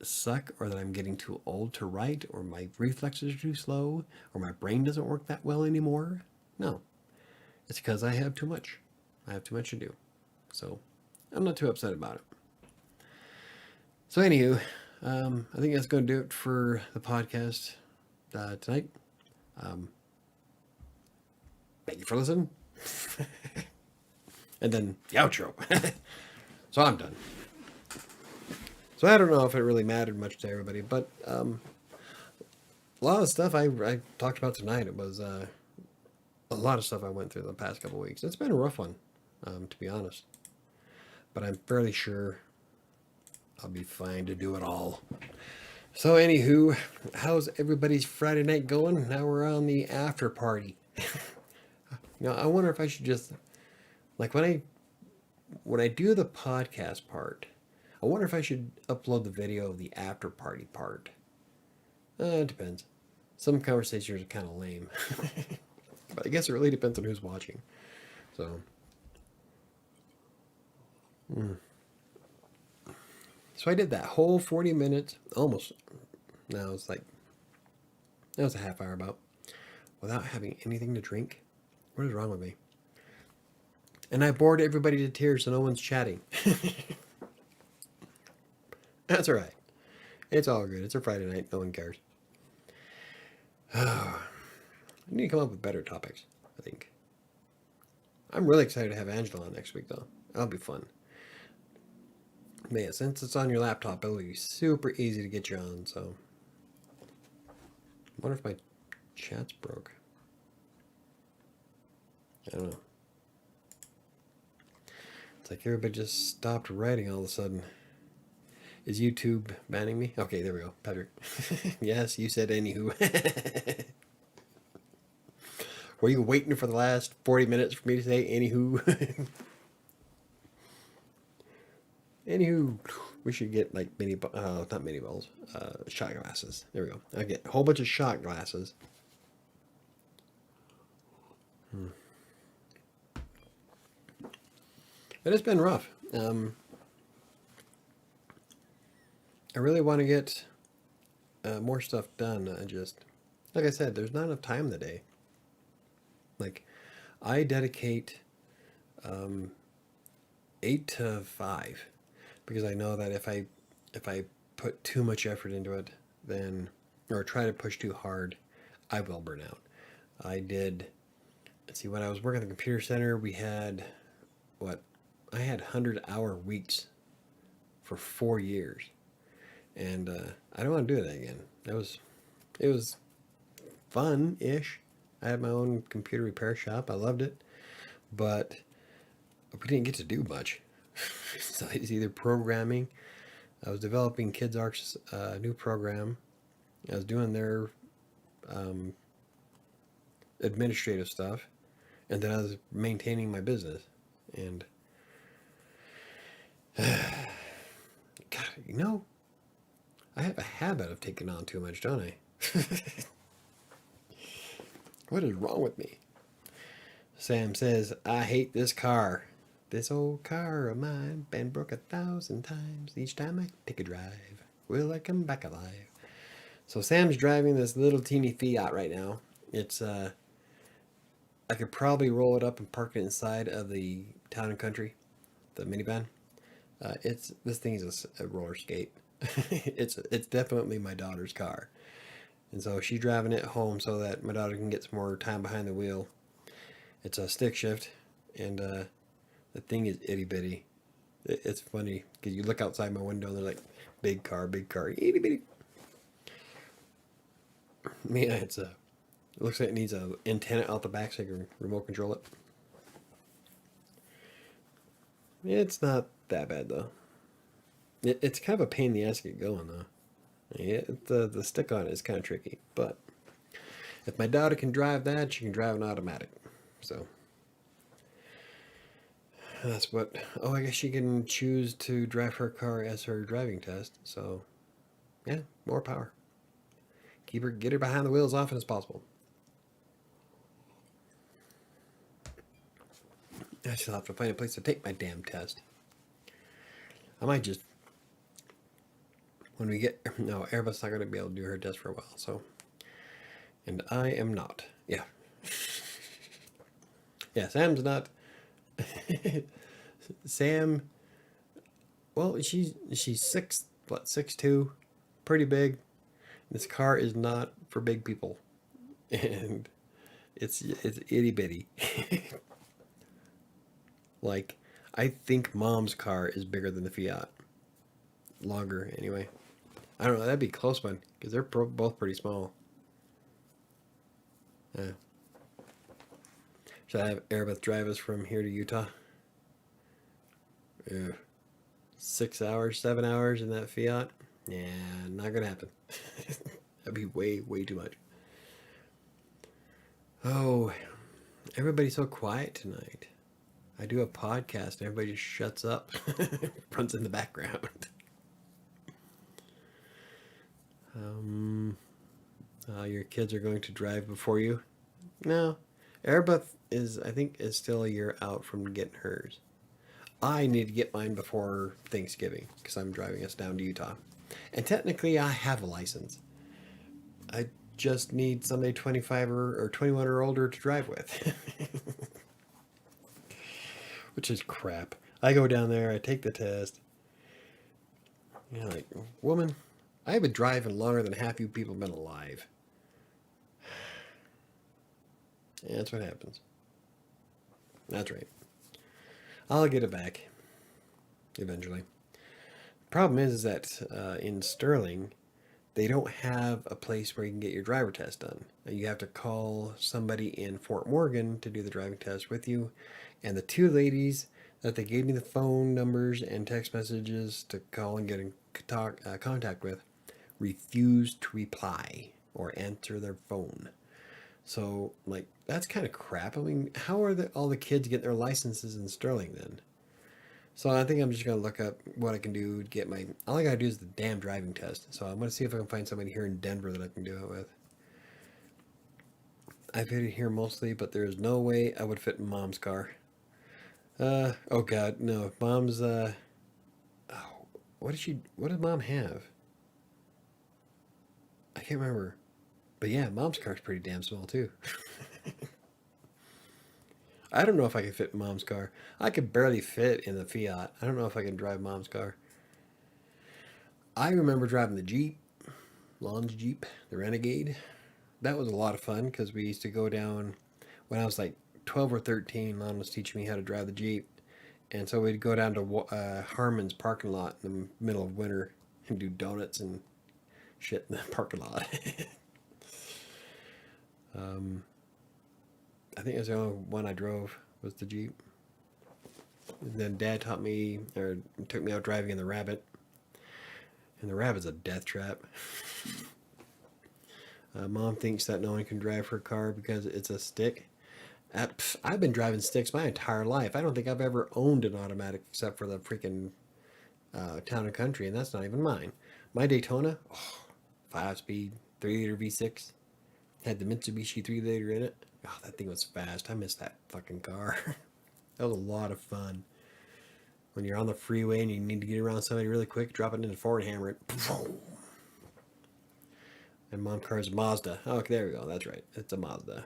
suck, or that I'm getting too old to write, or my reflexes are too slow, or my brain doesn't work that well anymore. No, it's because I have too much. I have too much to do. So I'm not too upset about it. So anywho, I think that's going to do it for the podcast tonight. Thank you for listening. And then the outro. So I'm done. So I don't know if it really mattered much to everybody, but a lot of stuff I talked about tonight, it was a lot of stuff I went through the past couple of weeks. It's been a rough one, to be honest. But I'm fairly sure I'll be fine to do it all. So anywho, how's everybody's Friday night going? Now we're on the after party. I wonder if I should just, like, when I do the podcast part, I wonder if I should upload the video of the after party part. It depends. Some conversations are kind of lame. But I guess it really depends on who's watching. So. So I did that whole 40 minutes, almost. Now it's like, that was a half hour about, without having anything to drink. What is wrong with me? And I bored everybody to tears, so no one's chatting. That's all right. It's all good. It's a Friday night. No one cares. I need to come up with better topics, I think. I'm really excited to have Angela on next week, though. That'll be fun. But yeah, since it's on your laptop, it'll be super easy to get you on, so. I wonder if my chat's broke. I don't know. It's like everybody just stopped writing all of a sudden. Is YouTube banning me? Okay, there we go. Patrick. Yes, you said anywho. Were you waiting for the last 40 minutes for me to say anywho? Anywho, we should get like not mini balls, shot glasses. There we go. I get a whole bunch of shot glasses. But it's been rough. I really want to get more stuff done. I just, like I said, there's not enough time in the day. Like, I dedicate 8 to 5, because I know that if I put too much effort into it, then, or try to push too hard, I will burn out. Let's see, when I was working at the computer center, we had, I had 100-hour weeks for 4 years. And I don't want to do that again. It was fun-ish. I had my own computer repair shop. I loved it. But we didn't get to do much. So it's either programming. I was developing KidsArt's new program. I was doing their administrative stuff. And then I was maintaining my business. And God, I have a habit of taking on too much, don't I? What is wrong with me? Sam says, I hate this car. This old car of mine been broke 1,000 times. Each time I take a drive, will I come back alive? So Sam's driving this little teeny Fiat right now. It's I could probably roll it up and park it inside of the Town and Country, the minivan. It's this thing is a roller skate. It's definitely my daughter's car, and so she's driving it home so that my daughter can get some more time behind the wheel. It's a stick shift, and the thing is itty bitty. It's funny because you look outside my window and they're like, big car, itty bitty. Man, it looks like it needs a antenna out the back so you can remote control it. It's not that bad though. It's kind of a pain in the ass to get going though. Yeah, the stick on it is kind of tricky, but if my daughter can drive that, she can drive an automatic. So that's what. Oh, I guess she can choose to drive her car as her driving test. So yeah, more power. Get her behind the wheel as often as possible. I still have to find a place to take my damn test. I might just when we get no, Airbus not going to be able to do her test for a while. So, and I am not. Yeah, yeah. Sam's not. Sam. Well, she's 6'2", pretty big. This car is not for big people, and it's itty bitty. Like, I think Mom's car is bigger than the Fiat. Longer, anyway. I don't know. That'd be a close one because they're both pretty small. Yeah. Should I have Airbus drive us from here to Utah? Yeah. 6 hours, 7 hours in that Fiat? Yeah, not gonna happen. That'd be way too much. Oh, everybody's so quiet tonight. I do a podcast and everybody just shuts up, runs in the background. Your kids are going to drive before you? No. Erebeth I think, is still a year out from getting hers. I need to get mine before Thanksgiving because I'm driving us down to Utah. And technically, I have a license. I just need somebody 25 or 21 or older to drive with. Which is crap. I go down there, I take the test. You're like, woman, I have been driving longer than half you people have been alive. Yeah, that's what happens. That's right. I'll get it back eventually. Problem is that in Sterling, they don't have a place where you can get your driver test done. You have to call somebody in Fort Morgan to do the driving test with you. And the two ladies that they gave me the phone numbers and text messages to call and get in contact with refused to reply or answer their phone. So, like, that's kind of crap. I mean, how are all the kids getting their licenses in Sterling then? So I think I'm just going to look up what I can do to get my... All I got to do is the damn driving test. So I'm going to see if I can find somebody here in Denver that I can do it with. I fit it here mostly, but there is no way I would fit in Mom's car. Oh God, no. Mom's, oh, what does Mom have? I can't remember. But yeah, Mom's car's pretty damn small too. I don't know if I can fit in Mom's car. I could barely fit in the Fiat. I don't know if I can drive Mom's car. I remember driving the Jeep, Lon's Jeep, the Renegade. That was a lot of fun because we used to go down when I was like 12 or 13. Lon was teaching me how to drive the Jeep. And so we'd go down to Harmon's parking lot in the middle of winter and do donuts and shit in the parking lot. I think it was the only one I drove was the Jeep. And then Dad took me out driving in the Rabbit. And the Rabbit's a death trap. Mom thinks that no one can drive her car because it's a stick. I've been driving sticks my entire life. I don't think I've ever owned an automatic except for the freaking Town and Country, and that's not even mine. My Daytona, oh, 5-speed, 3-liter V6, had the Mitsubishi 3-liter in it. Oh, that thing was fast. I miss that fucking car. That was a lot of fun. When you're on the freeway and you need to get around somebody really quick, drop it into forward, hammer it. And mom car's a Mazda. Oh, okay, there we go. That's right. It's a Mazda.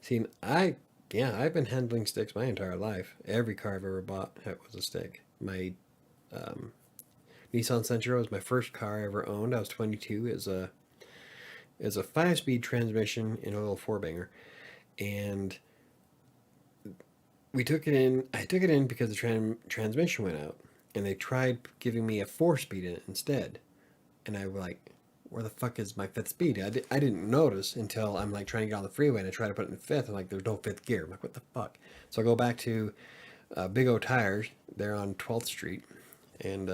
See, I've been handling sticks my entire life. Every car I've ever bought was a stick. My um, Nissan Sentra was my first car I ever owned. I was 22. It's a 5-speed transmission in a little four-banger, and we took it in. I took it in because the transmission went out, and they tried giving me a 4-speed in it instead. And I was like, where the fuck is my 5th speed? I didn't notice until I'm like trying to get on the freeway and I try to put it in 5th. I'm like, there's no 5th gear. I'm like, what the fuck? So I go back to Big O Tires. They're on 12th Street, and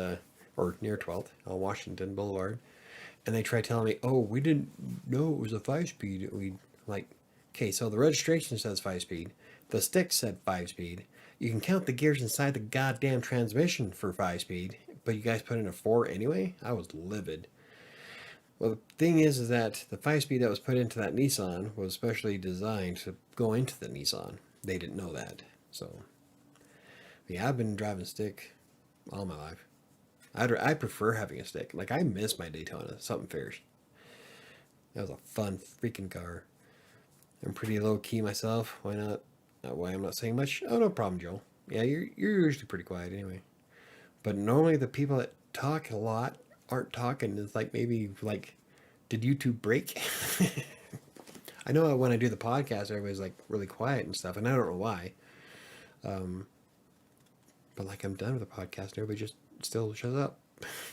or near 12th on Washington Boulevard. And they try telling me, oh, we didn't know it was a 5-speed. We like, okay, so the registration says 5-speed. The stick said 5-speed. You can count the gears inside the goddamn transmission for 5-speed, but you guys put in a 4 anyway? I was livid. Well, the thing is that the 5-speed that was put into that Nissan was specially designed to go into the Nissan. They didn't know that. So, yeah, I've been driving stick all my life. I prefer having a stick. Like, I miss my Daytona, something fierce. That was a fun freaking car. I'm pretty low key myself. Why not? Why I'm not saying much? Oh, no problem, Joe. Yeah, you're usually pretty quiet anyway. But normally the people that talk a lot aren't talking. It's like maybe like, did YouTube break? I know when I do the podcast, everybody's like really quiet and stuff, and I don't know why. Um, but like I'm done with the podcast, and everybody just still shows up.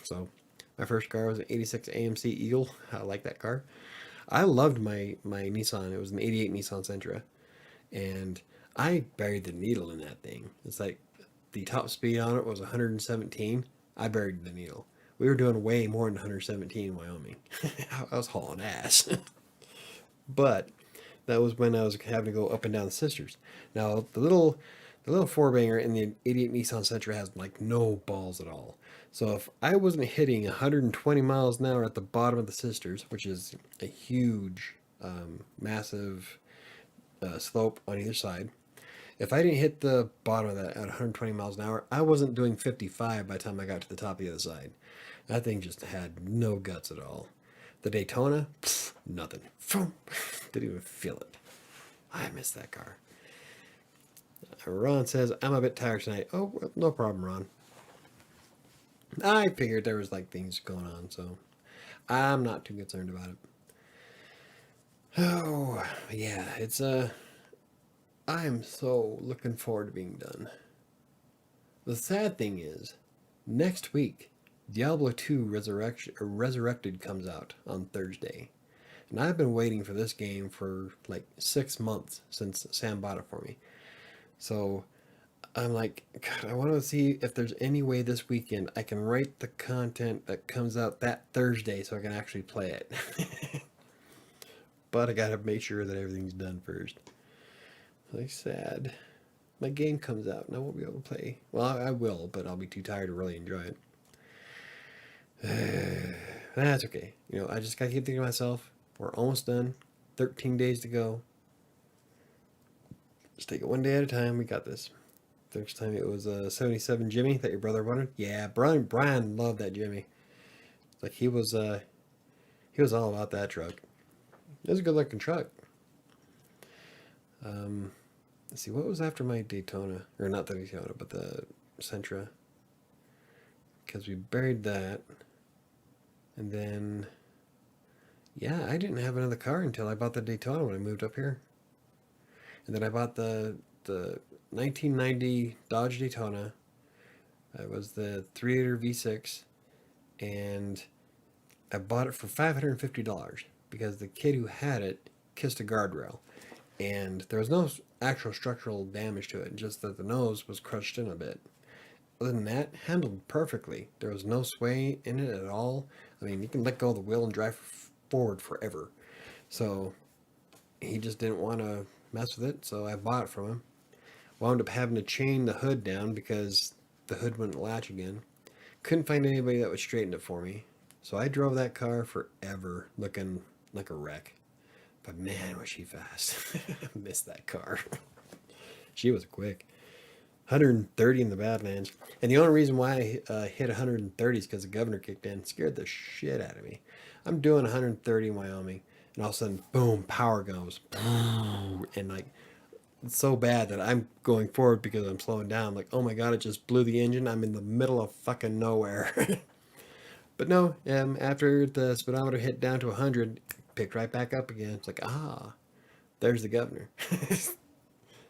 So my first car was an '86 AMC Eagle. I like that car. I loved my Nissan. It was an '88 Nissan Sentra, and I buried the needle in that thing. It's like the top speed on it was 117. I buried the needle. We were doing way more than 117 in Wyoming. I was hauling ass. But that was when I was having to go up and down the sisters. Now the little four banger in the '88 Nissan Sentra has like no balls at all. So if I wasn't hitting 120 miles an hour at the bottom of the sisters, which is a huge, massive slope on either side, if I didn't hit the bottom of that at 120 miles an hour, I wasn't doing 55 by the time I got to the top of the other side. That thing just had no guts at all. The Daytona, pff, nothing. Didn't even feel it. I miss that car. Ron says, I'm a bit tired tonight. Oh, well, no problem, Ron. I figured there was like things going on, so I'm not too concerned about it. Oh, yeah, I'm so looking forward to being done. The sad thing is, next week, Diablo 2 Resurrected comes out on Thursday. And I've been waiting for this game for like 6 months since Sam bought it for me. So I'm like, God, I want to see if there's any way this weekend I can write the content that comes out that Thursday so I can actually play it. But I gotta make sure that everything's done first. Like sad. My game comes out and I won't be able to play. Well, I will, but I'll be too tired to really enjoy it. That's okay. I just gotta keep thinking to myself, we're almost done. 13 days to go. Just take it one day at a time. We got this. Next time it was a 77 Jimmy that your brother wanted. Yeah, Brian loved that Jimmy. Like he was all about that truck. It was a good looking truck. Let's see, what was after my Daytona? Or not the Daytona, but the Sentra. Because we buried that. And then, yeah, I didn't have another car until I bought the Daytona when I moved up here. And then I bought the 1990 Dodge Daytona. It was the 3-liter V6. And I bought it for $550 because the kid who had it kissed a guardrail. And there was no actual structural damage to it, just that the nose was crushed in a bit. Other than that, handled perfectly. There was no sway in it at all. I mean, you can let go of the wheel and drive forward forever. So he just didn't want to mess with it, so I bought it from him. Wound up having to chain the hood down because the hood wouldn't latch again. Couldn't find anybody that would straighten it for me. So I drove that car forever looking like a wreck. But man, was she fast. I missed that car. She was quick. 130 in the Badlands. And the only reason why I hit 130 is because the governor kicked in. Scared the shit out of me. I'm doing 130 in Wyoming. And all of a sudden, boom, power goes. Boom, and like, it's so bad that I'm going forward because I'm slowing down. Like, oh my God, it just blew the engine. I'm in the middle of fucking nowhere. But no, after the speedometer hit down to 100, picked right back up again. It's like, there's the governor.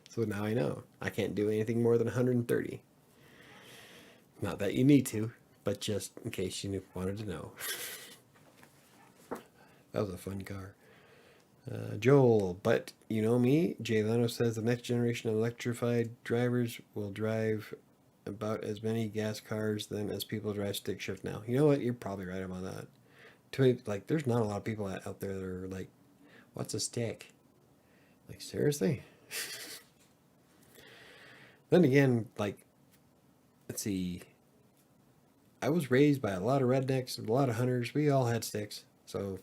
So now I know I can't do anything more than 130. Not that you need to, but just in case you wanted to know. That was a fun car. Joel, but you know me, Jay Leno says the next generation of electrified drivers will drive about as many gas cars than as people drive stick shift now. You know what? You're probably right about that. To me, like, there's not a lot of people out there that are like, what's a stick? Like, seriously? Then again, like, let's see. I was raised by a lot of rednecks, a lot of hunters. We all had sticks. So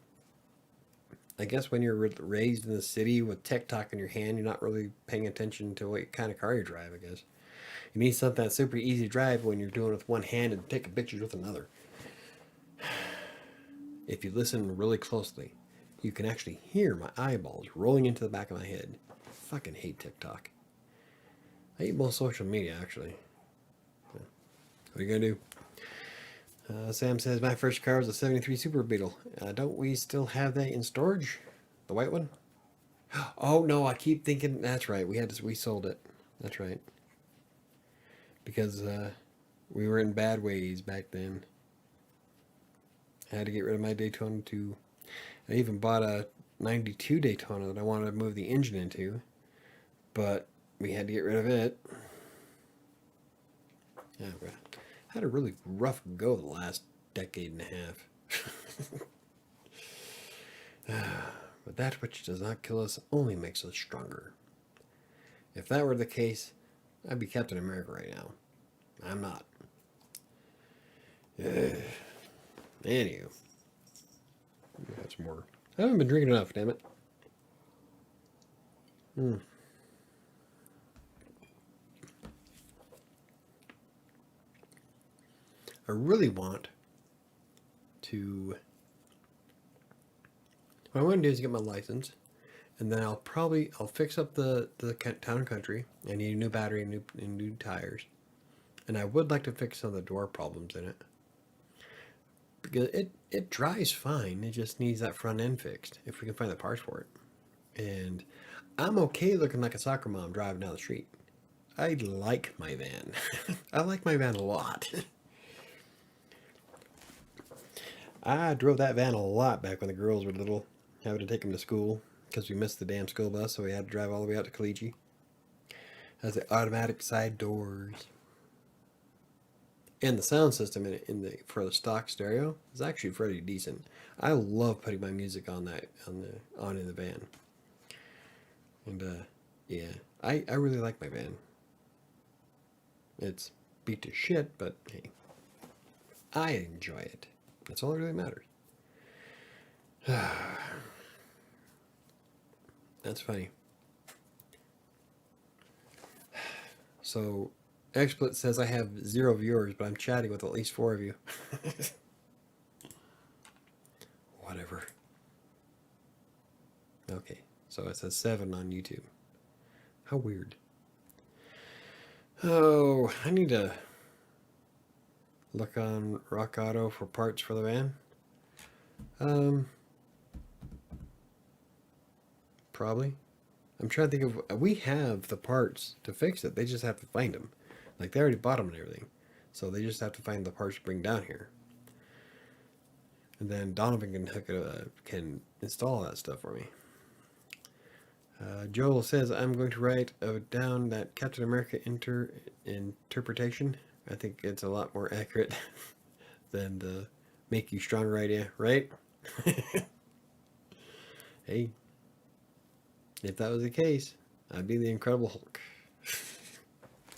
I guess when you're raised in the city with TikTok in your hand, you're not really paying attention to what kind of car you drive, I guess. You need something that's super easy to drive when you're doing it with one hand and taking pictures with another. If you listen really closely, you can actually hear my eyeballs rolling into the back of my head. I fucking hate TikTok. I hate most social media, actually. What are you gonna do? Sam says, my first car was a 73 Super Beetle. Don't we still have that in storage? The white one? Oh, no, I keep thinking, that's right, we sold it. That's right. Because we were in bad ways back then. I had to get rid of my Daytona too. I even bought a 92 Daytona that I wanted to move the engine into. But we had to get rid of it. Yeah, we had a really rough go the last decade and a half. But that which does not kill us only makes us stronger. If that were the case, I'd be Captain America right now. I'm not. Anywho. That's more. I haven't been drinking enough, damn it. I really want to. What I want to do is get my license, and then I'll fix up the town and country. I need a new battery and new tires, and I would like to fix some of the door problems in it because it drives fine. It just needs that front end fixed if we can find the parts for it. And I'm okay looking like a soccer mom driving down the street. I like my van. I like my van a lot. I drove that van a lot back when the girls were little, having to take them to school because we missed the damn school bus, so we had to drive all the way out to Collegiate. Has the automatic side doors, and the sound system for the stock stereo is actually pretty decent. I love putting my music on in the van, and yeah, I really like my van. It's beat to shit, but hey, I enjoy it. That's all that really matters. That's funny. So, XSplit says I have 0 viewers, but I'm chatting with at least 4 of you. Whatever. Okay, so it says 7 on YouTube. How weird. Oh, I need to look on Rock Auto for parts for the van. Probably. I'm trying to think of. We have the parts to fix it. They just have to find them. Like they already bought them and everything, so they just have to find the parts to bring down here. And then Donovan can install that stuff for me. Joel says I'm going to write down that Captain America interpretation. I think it's a lot more accurate than the make you stronger idea, right? Hey, if that was the case, I'd be the Incredible Hulk.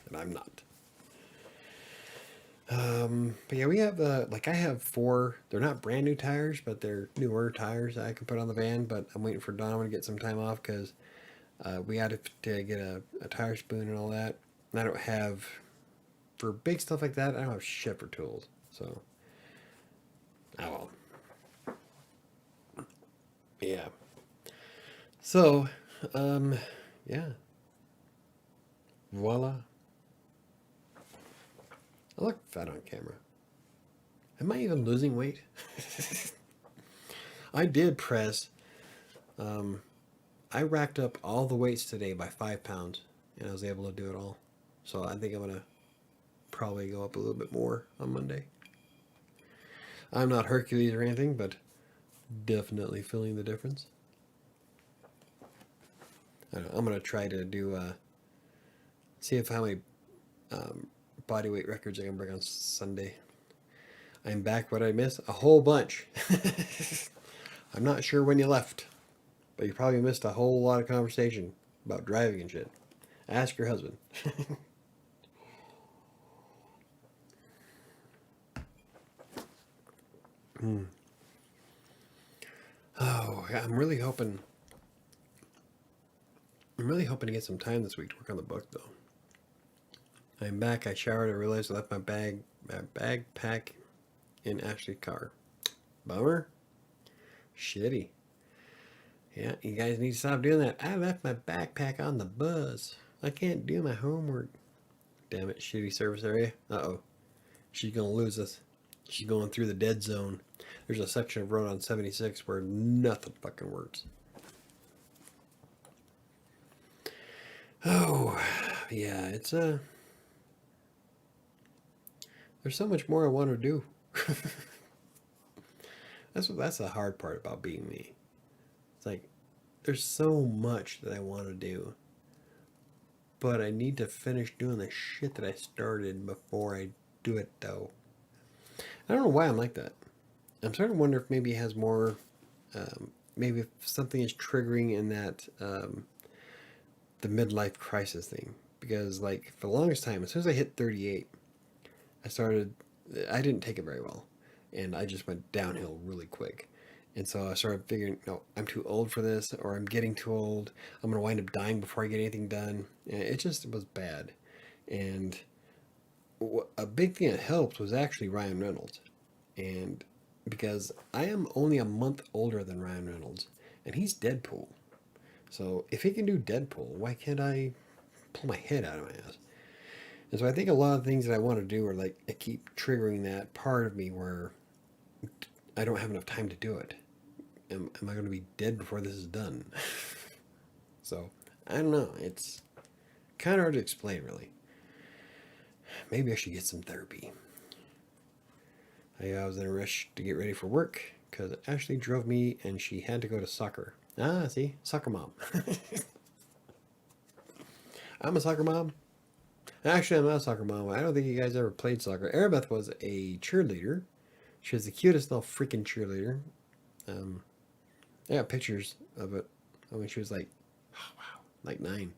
And I'm not. But yeah, we have like I have four. They're not brand new tires, but they're newer tires that I can put on the van. But I'm waiting for Donovan to get some time off because we had to get a tire spoon and all that. And I don't have for big stuff like that. I don't have shit for tools. So, oh well. Yeah. So, um, yeah. Voila. I look fat on camera. Am I even losing weight? I did press. Um, I racked up all the weights today by 5 pounds, and I was able to do it all. So I think I'm gonna probably go up a little bit more on Monday. I'm not Hercules or anything, but definitely feeling the difference. I don't know, I'm gonna try to do see if how many um, body weight records I can break on Sunday. I'm back. What I miss? A whole bunch. I'm not sure when you left, but you probably missed a whole lot of conversation about driving and shit. Ask your husband. Hmm. Oh, yeah, I'm really hoping to get some time this week to work on the book, though. I'm back. I showered. I realized I left my backpack in Ashley's car. Bummer. Shitty. Yeah, you guys need to stop doing that. I left my backpack on the bus. I can't do my homework. Damn it, shitty service area. Uh-oh. She's gonna lose us. She's going through the dead zone. There's a section of road on 76 where nothing fucking works. Oh, yeah, it's there's so much more I want to do. That's the hard part about being me. It's like there's so much that I want to do, but I need to finish doing the shit that I started before I do it though. I don't know why I'm like that. I'm starting to wonder if maybe it has more maybe if something is triggering in that the midlife crisis thing because like for the longest time as soon as I hit 38 I started I didn't take it very well and I just went downhill really quick. And so I started figuring, no, I'm too old for this, or I'm getting too old. I'm going to wind up dying before I get anything done. And it just was bad. And a big thing that helped was actually Ryan Reynolds. And because I am only a month older than Ryan Reynolds, and he's Deadpool. So if he can do Deadpool, why can't I pull my head out of my ass? And so I think a lot of things that I want to do are like I keep triggering that part of me where I don't have enough time to do it. Am I going to be dead before this is done? So I don't know. It's kind of hard to explain, really. Maybe I should get some therapy. I was in a rush to get ready for work because Ashley drove me and she had to go to soccer. Ah, see? Soccer mom. I'm a soccer mom. Actually, I'm not a soccer mom. I don't think you guys ever played soccer. Arabeth was a cheerleader. She was the cutest little freaking cheerleader. Um, I got pictures of it when she was like, oh wow, like 9.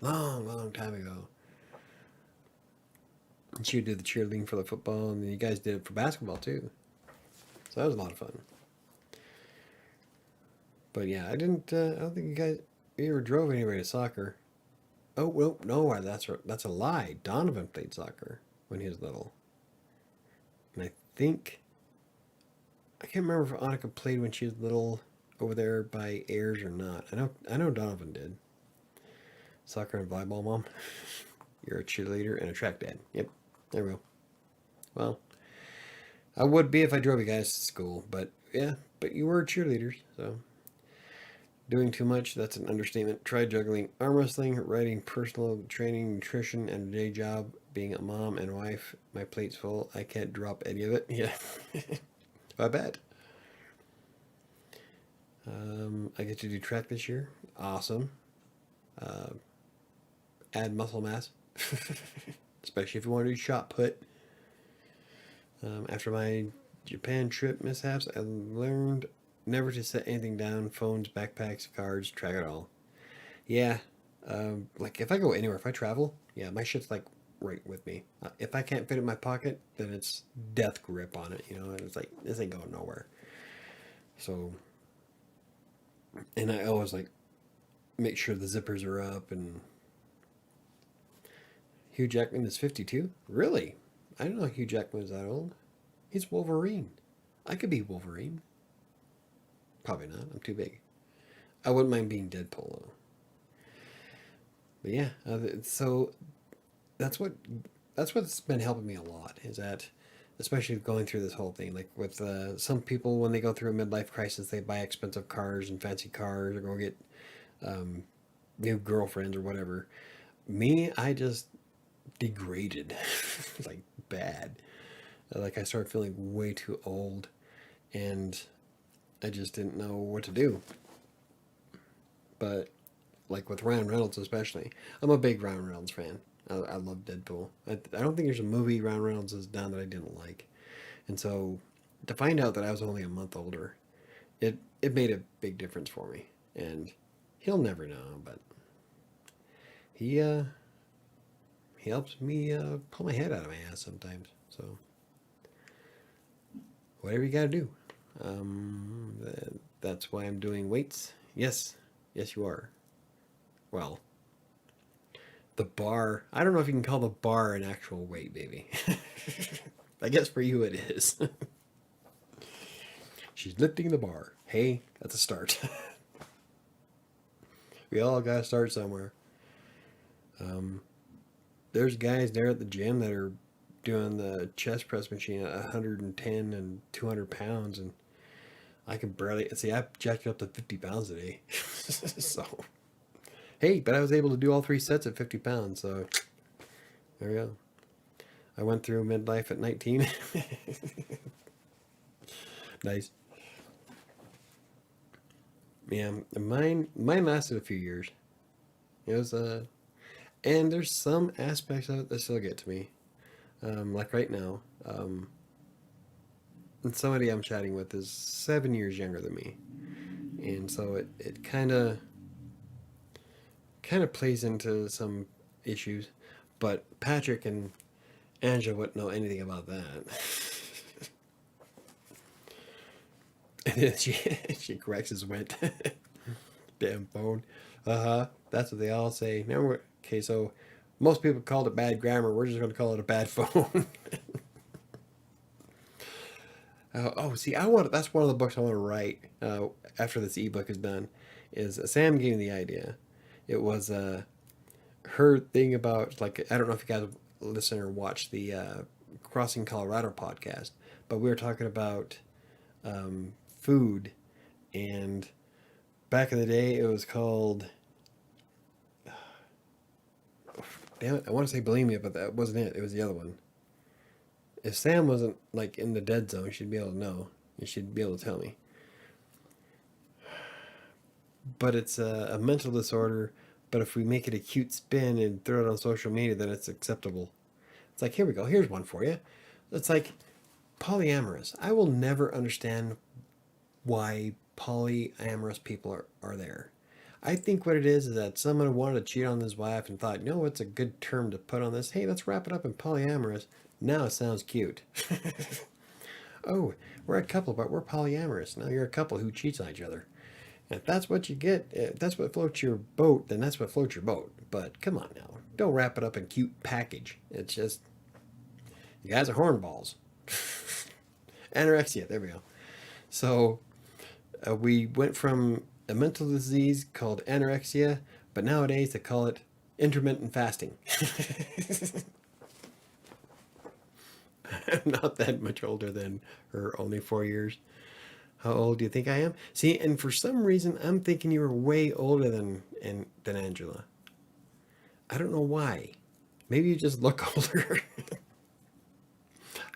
Long, long time ago. And she would do the cheerleading for the football, and then you guys did it for basketball too. So that was a lot of fun. But yeah, I didn't. I don't think you ever drove anybody to soccer. Oh well, no, that's a lie. Donovan played soccer when he was little, and I can't remember if Annika played when she was little over there by Ayers or not. I know Donovan did. Soccer and volleyball, mom. You're a cheerleader and a track dad. Yep, there we go. Well, I would be if I drove you guys to school, but yeah, but you were cheerleaders, so doing too much, that's an understatement. Try juggling arm wrestling, writing, personal training, nutrition, and a day job, being a mom and wife. My plate's full. I can't drop any of it. Yeah. I bet. I get to do track this year. Awesome. Uh, add muscle mass, especially if you want to do shot put. After my Japan trip mishaps, I learned never to set anything down: phones, backpacks, cards, track it all. Yeah, like if I go anywhere, if I travel, yeah, my shit's like right with me. If I can't fit it in my pocket, then it's death grip on it, you know, and it's like, this ain't going nowhere. So, and I always like make sure the zippers are up. And Hugh Jackman is 52? Really? I didn't know Hugh Jackman was that old. He's Wolverine. I could be Wolverine. Probably not. I'm too big. I wouldn't mind being Deadpool though. But yeah, so that's what that's what's been helping me a lot is that, especially going through this whole thing, like with some people when they go through a midlife crisis, they buy expensive cars and fancy cars or go get um, new girlfriends or whatever. Me, I just degraded, like bad. Like I started feeling way too old, and I just didn't know what to do. But like with Ryan Reynolds especially, I'm a big Ryan Reynolds fan. I love Deadpool. I don't think there's a movie Ryan Reynolds has done that I didn't like. And so to find out that I was only a month older, it made a big difference for me. And he'll never know, but he he helps me pull my head out of my ass sometimes. So whatever you gotta do. That's why I'm doing weights. Yes, yes, you are. Well, the bar. I don't know if you can call the bar an actual weight, baby. I guess for you it is. She's lifting the bar. Hey, that's a start. We all gotta start somewhere. Um, there's guys there at the gym that are doing the chest press machine at 110 and 200 pounds, and I can barely see. I jacked it up to 50 pounds today. So hey, but I was able to do all three sets at 50 pounds. So there we go. I went through midlife at 19. Nice. Yeah, mine lasted a few years. It was and there's some aspects of it that still get to me. Like right now, and somebody I'm chatting with is 7 years younger than me, and so it kind of plays into some issues. But Patrick and Angela wouldn't know anything about that. And then she corrects his went. Damn phone. That's what they all say. Now okay, so most people called it bad grammar. We're just going to call it a bad phone. Oh, see, I want that's one of the books I want to write after this ebook is done. Is Sam gave me the idea. It was her thing about like I don't know if you guys listen or watch the Crossing Colorado podcast, but we were talking about food, and back in the day it was called. Damn it! I want to say bulimia, but that wasn't it. It was the other one. If Sam wasn't like in the dead zone, she'd be able to know. She'd be able to tell me. But it's a mental disorder. But if we make it a cute spin and throw it on social media, then it's acceptable. It's like, here we go. Here's one for you. It's like polyamorous. I will never understand why polyamorous people are there. I think what it is that someone wanted to cheat on his wife and thought, no, what's a good term to put on this? Hey, let's wrap it up in polyamorous. Now it sounds cute. Oh, we're a couple, but we're polyamorous. Now you're a couple who cheats on each other. If that's what you get, if that's what floats your boat, then that's what floats your boat. But come on now. Don't wrap it up in cute package. It's just, you guys are hornballs. Anorexia, there we go. So we went from a mental disease called anorexia, but nowadays they call it intermittent fasting. I'm not that much older than her, only 4 years. How old do you think I am? See, and for some reason, I'm thinking you were way older than Angela. I don't know why. Maybe you just look older.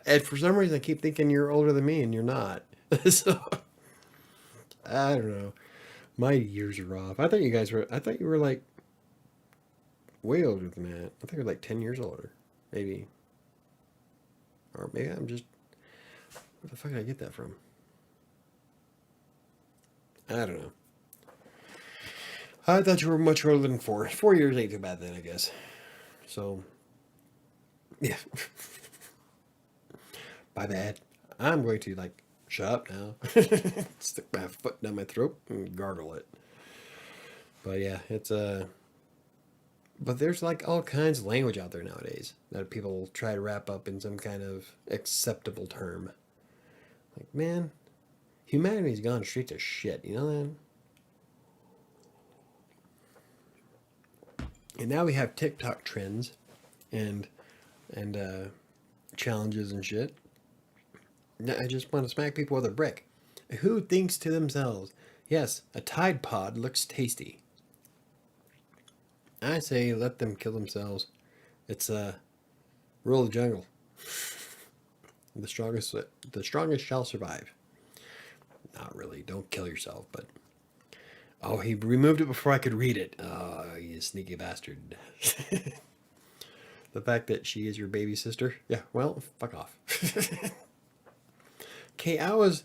And for some reason, I keep thinking you're older than me, and you're not. So I don't know. My years are off. I thought you guys were. I thought you were like way older than that. I think you're like 10 years older, maybe. Or maybe I'm just. Where the fuck did I get that from? I don't know. I thought you were much older than 4. 4 years ain't too bad then, I guess. So Yeah. My bad. I'm going to like shut up now. Stick my foot down my throat and gargle it. But yeah, it's but there's like all kinds of language out there nowadays that people try to wrap up in some kind of acceptable term. Like, man, humanity's gone straight to shit, you know that? And now we have TikTok trends and and challenges and shit. I just want to smack people with a brick. Who thinks to themselves, yes, a Tide Pod looks tasty? I say let them kill themselves. It's rule of the jungle. The strongest shall survive. Not really. Don't kill yourself, but oh, he removed it before I could read it. Oh, you sneaky bastard. The fact that she is your baby sister. Yeah, well, fuck off. Okay, I was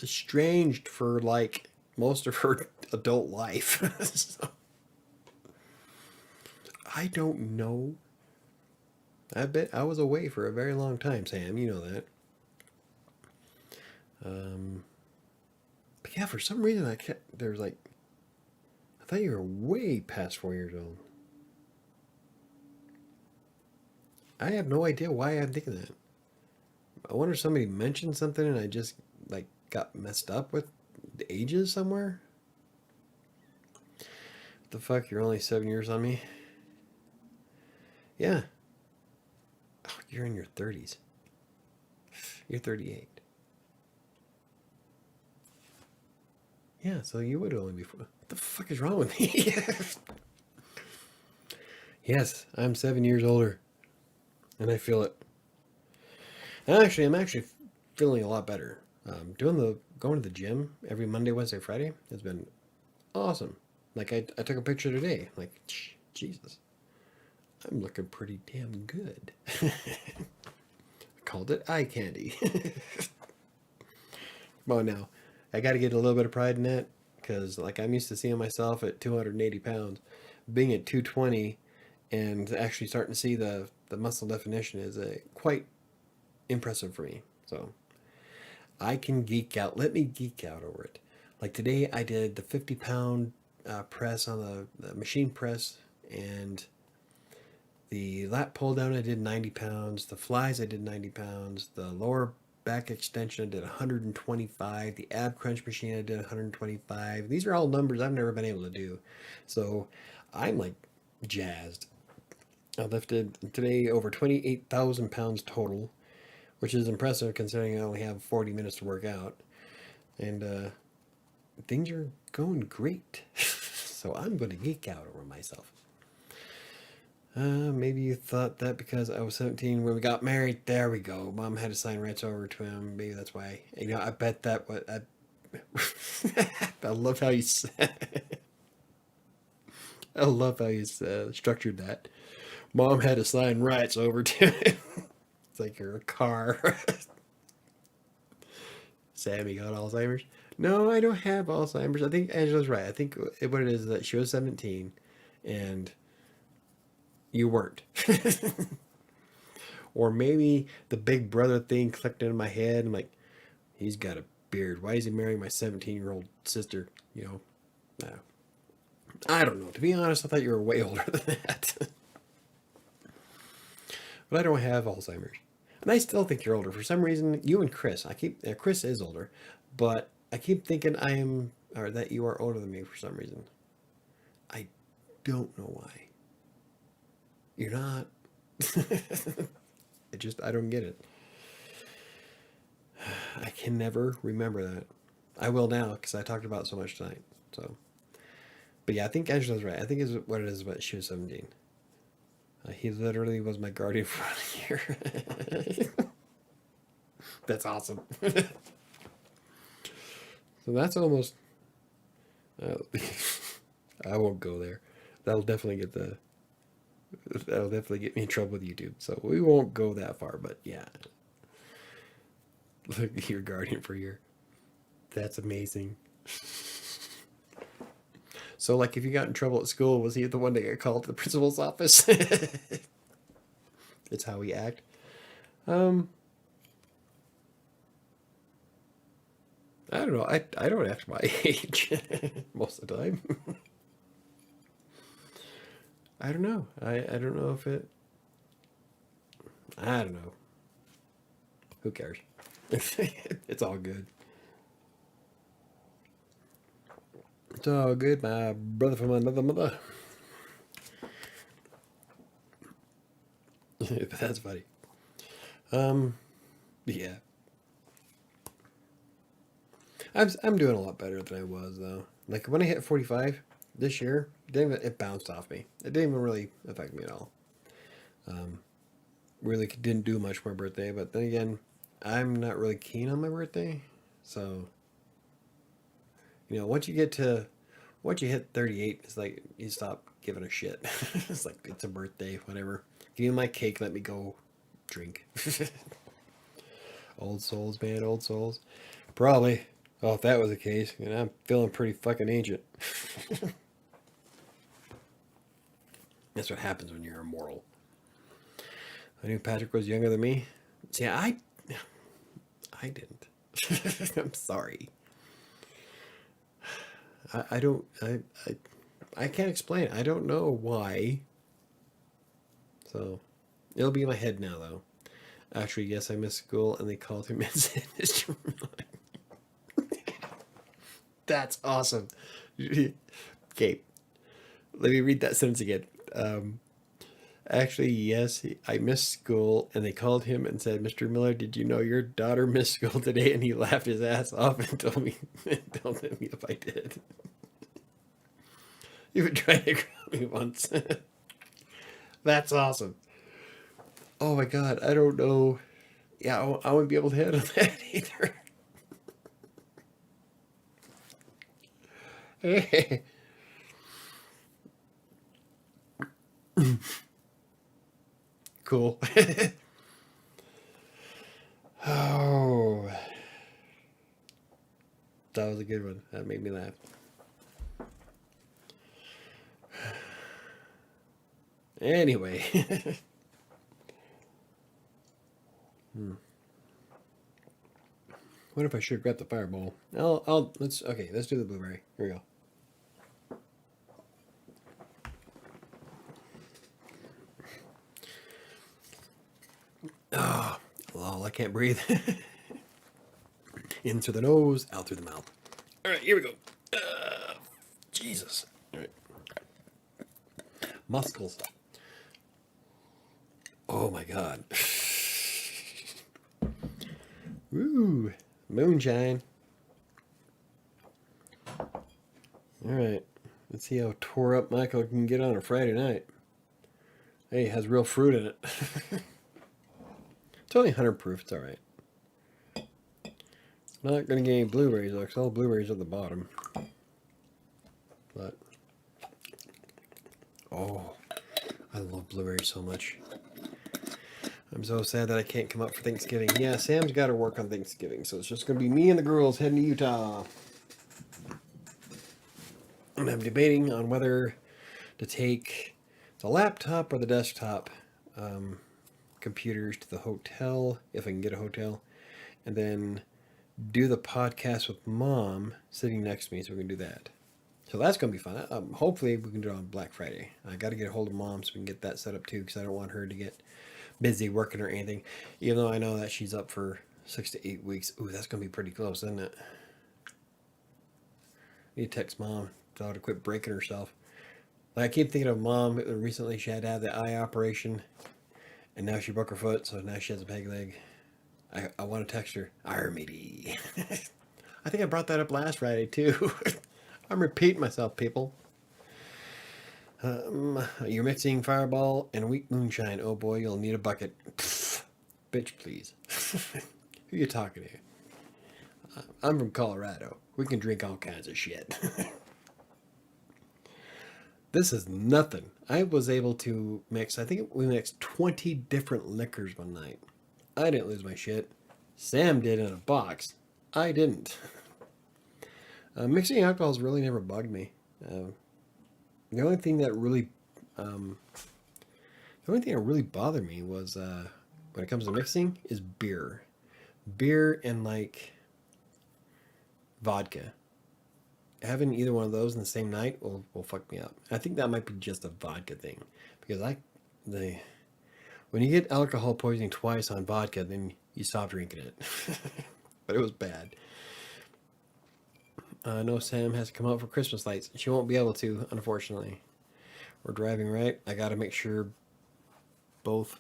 estranged for like most of her adult life. So, I don't know. I bet I was away for a very long time, Sam. You know that. Um, but yeah, for some reason I kept there's like I thought you were way past 4 years old. I have no idea why I'm thinking that. I wonder if somebody mentioned something and I just like got messed up with the ages somewhere. What the fuck? You're only 7 years on me. Yeah. Oh, you're in your 30s. You're 38. Yeah, so you would only be. What the fuck is wrong with me? Yes, I'm 7 years older, and I feel it. And actually, I'm actually feeling a lot better. Going to the gym every Monday, Wednesday, Friday has been awesome. Like I took a picture today. Like Jesus, I'm looking pretty damn good. I called it eye candy. Well, now I got to get a little bit of pride in that because like I'm used to seeing myself at 280 pounds, being at 220, and actually starting to see the muscle definition is quite impressive for me. So I can geek out. Let me geek out over it. Like today, I did the 50-pound press on the machine press, and the lat pull down I did 90 pounds. The flies I did 90 pounds. The lower back extension I did 125. The ab crunch machine I did 125. These are all numbers I've never been able to do. So I'm like jazzed. I lifted today over 28,000 pounds total, which is impressive considering I only have 40 minutes to work out. And things are going great. So I'm going to geek out over myself. Maybe you thought that because I was 17 when we got married. There we go. Mom had to sign rights over to him. Maybe that's why. You know, I bet that what I, I love how you said. I love how you structured that. Mom had to sign rights over to him. It's like you're a car. Sammy got Alzheimer's. No, I don't have Alzheimer's. I think Angela's right. I think what it is that she was 17 and you weren't. Or maybe the big brother thing clicked into my head. I'm like, he's got a beard. Why is he marrying my 17-year-old sister? You know, no. I don't know. To be honest, I thought you were way older than that. But I don't have Alzheimer's. And I still think you're older. For some reason, you and Chris, Chris is older, but I keep thinking or that you are older than me for some reason. I don't know why. You're not. I don't get it. I can never remember that. I will now because I talked about it so much tonight. So, but yeah, I think Angela's right. I think is what it is about she was 17. He literally was my guardian for a year. That's awesome. So that's almost. Uh, I won't go there. That'll definitely get the. That'll definitely get me in trouble with YouTube. So we won't go that far. But yeah, look, your guardian for a year. That's amazing. So like, if you got in trouble at school, was he the one that got called to the principal's office? It's how we act. Um, I don't know. I don't act my age most of the time. I don't know. I don't know if it. I don't know. Who cares? It's all good. It's all good, my brother from another mother. That's funny. Um, yeah, I'm doing a lot better than I was though. Like when I hit 45 this year, it bounced off me. It didn't even really affect me at all. Um, really didn't do much for my birthday, but then again, I'm not really keen on my birthday. So, once you hit 38, it's like you stop giving a shit. It's like it's a birthday, whatever. Give me my cake, let me go drink. Old souls, man, old souls. Probably. Oh, if that was the case, I'm feeling pretty fucking ancient. That's what happens when you're immortal. I knew Patrick was younger than me. See, I didn't. I'm sorry. I don't I can't explain it. I don't know why. So it'll be in my head now though. Actually, yes, I missed school and they called him and said Mr. That's awesome. Okay, let me read that sentence again. Um, Actually, yes, I missed school, and they called him and said, "Mr. Miller, did you know your daughter missed school today?" And he laughed his ass off and told me, told me if I did. You would try to grab me once. That's awesome. Oh my god, I don't know. Yeah, I wouldn't be able to handle that either. Cool. Oh, that was a good one. That made me laugh. Anyway. Hmm. What if I should grab the fireball? Let's do the blueberry. Here we go. Oh, lol, I can't breathe. In through the nose, out through the mouth. All right, here we go. Jesus. All right. Muscles. Oh my god. Woo. Moonshine. All right. Let's see how tore up Michael can get on a Friday night. Hey, it has real fruit in it. It's only 100 proof. It's all right. Not gonna get any blueberries though, because all the blueberries are at the bottom. But oh, I love blueberries so much. I'm so sad that I can't come up for Thanksgiving. Yeah, Sam's got to work on Thanksgiving, so it's just gonna be me and the girls heading to Utah. And I'm debating on whether to take the laptop or the desktop computers to the hotel, if I can get a hotel, and then do the podcast with Mom sitting next to me, so we can do that. So that's going to be fun. Hopefully we can do it on Black Friday. I got to get a hold of Mom so we can get that set up too, because I don't want her to get busy working or anything, even though I know that she's up for 6 to 8 weeks. Ooh, that's going to be pretty close, isn't it? You text Mom, tell her to quit breaking herself. Like, I keep thinking of Mom. Recently she had to have the eye operation, and now she broke her foot, so now she has a peg leg. I want to text her, Armity. I think I brought that up last Friday too. I'm repeating myself, people. You're mixing Fireball and Wheat Moonshine. Oh boy, you'll need a bucket. Pfft, bitch, please. Who you talking to? I'm from Colorado. We can drink all kinds of shit. This is nothing. I was able to mix, I think we mixed 20 different liquors one night. I didn't lose my shit. Sam did in a box. I didn't. Mixing alcohols really never bugged me. The only thing that really, the The only thing that really bothered me was when it comes to mixing is beer and like vodka. Having either one of those in the same night will fuck me up. I think that might be just a vodka thing because the when you get alcohol poisoning twice on vodka, then you stop drinking it. But it was bad. I know Sam has to come out for Christmas lights. She won't be able to, unfortunately. We're driving right. I got to make sure both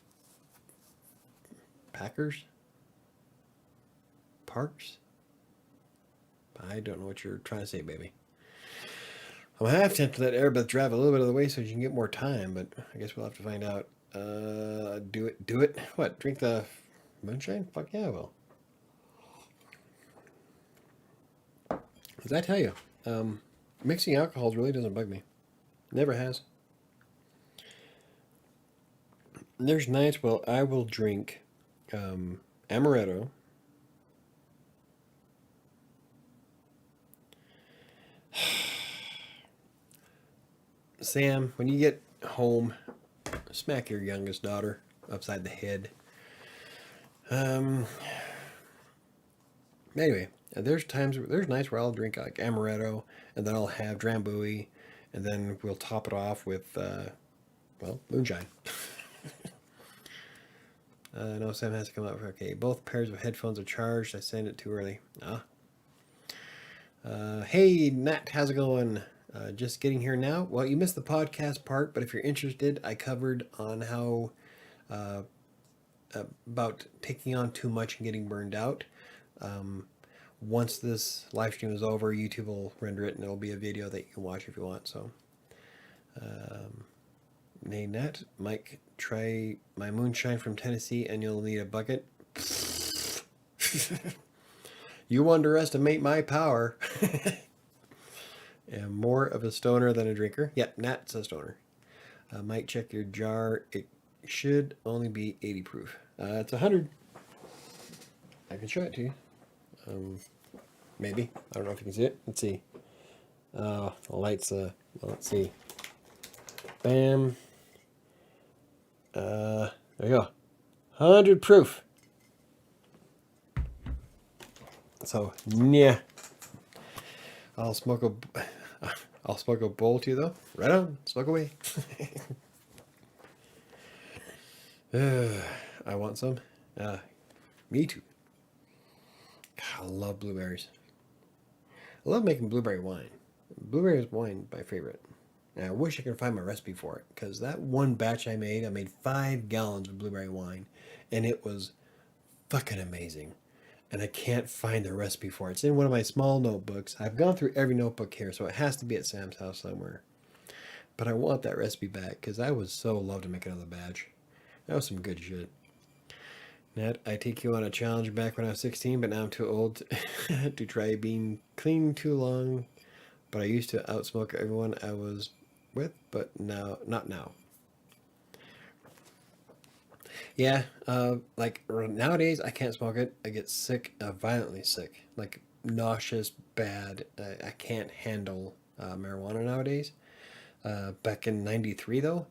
Packers parks. I don't know what you're trying to say, baby. I'm half tempted to let Airbeth drive a little bit of the way so she can get more time, but I guess we'll have to find out. Do it. Do it. What? Drink the moonshine? Fuck yeah, I will. As I tell you, mixing alcohols really doesn't bug me. Never has. There's nights, well, I will drink amaretto. Sam, when you get home, smack your youngest daughter upside the head. Anyway, there's nights where I'll drink like amaretto, and then I'll have drambuie, and then we'll top it off with, well, moonshine. No, Sam has to come up. Okay, both pairs of headphones are charged. I sent it too early. Hey, Nat, how's it going? Just getting here now. Well, you missed the podcast part, but if you're interested, I covered on how about taking on too much and getting burned out. Once this live stream is over, YouTube will render it, and it'll be a video that you can watch if you want. So, nay, Nat, Mike, try my moonshine from Tennessee, and you'll need a bucket. You underestimate my power. Am more of a stoner than a drinker. Yeah, Nat's a stoner. Mike, check your jar. It should only be 80 proof. It's 100. I can show it to you. Maybe. I don't know if you can see it. Let's see. The lights, well, let's see. Bam. There you go. 100 proof. So, yeah. I'll smoke a bowl too, though. Right on. Smoke away. I want some. Me too. God, I love blueberries. I love making blueberry wine. Blueberry wine, my favorite. And I wish I could find my recipe for it, because that one batch I made 5 gallons of blueberry wine, and it was fucking amazing. And I can't find the recipe for it. It's in one of my small notebooks. I've gone through every notebook here, so it has to be at Sam's house somewhere. But I want that recipe back, because I would so love to make another batch. That was some good shit. Nat, I take you on a challenge back when I was 16, but now I'm too old to try being clean too long. But I used to outsmoke everyone I was with, but now, not now. Yeah, like nowadays I can't smoke it. I get sick, violently sick, like nauseous, bad. I can't handle marijuana nowadays. Back in '93 though,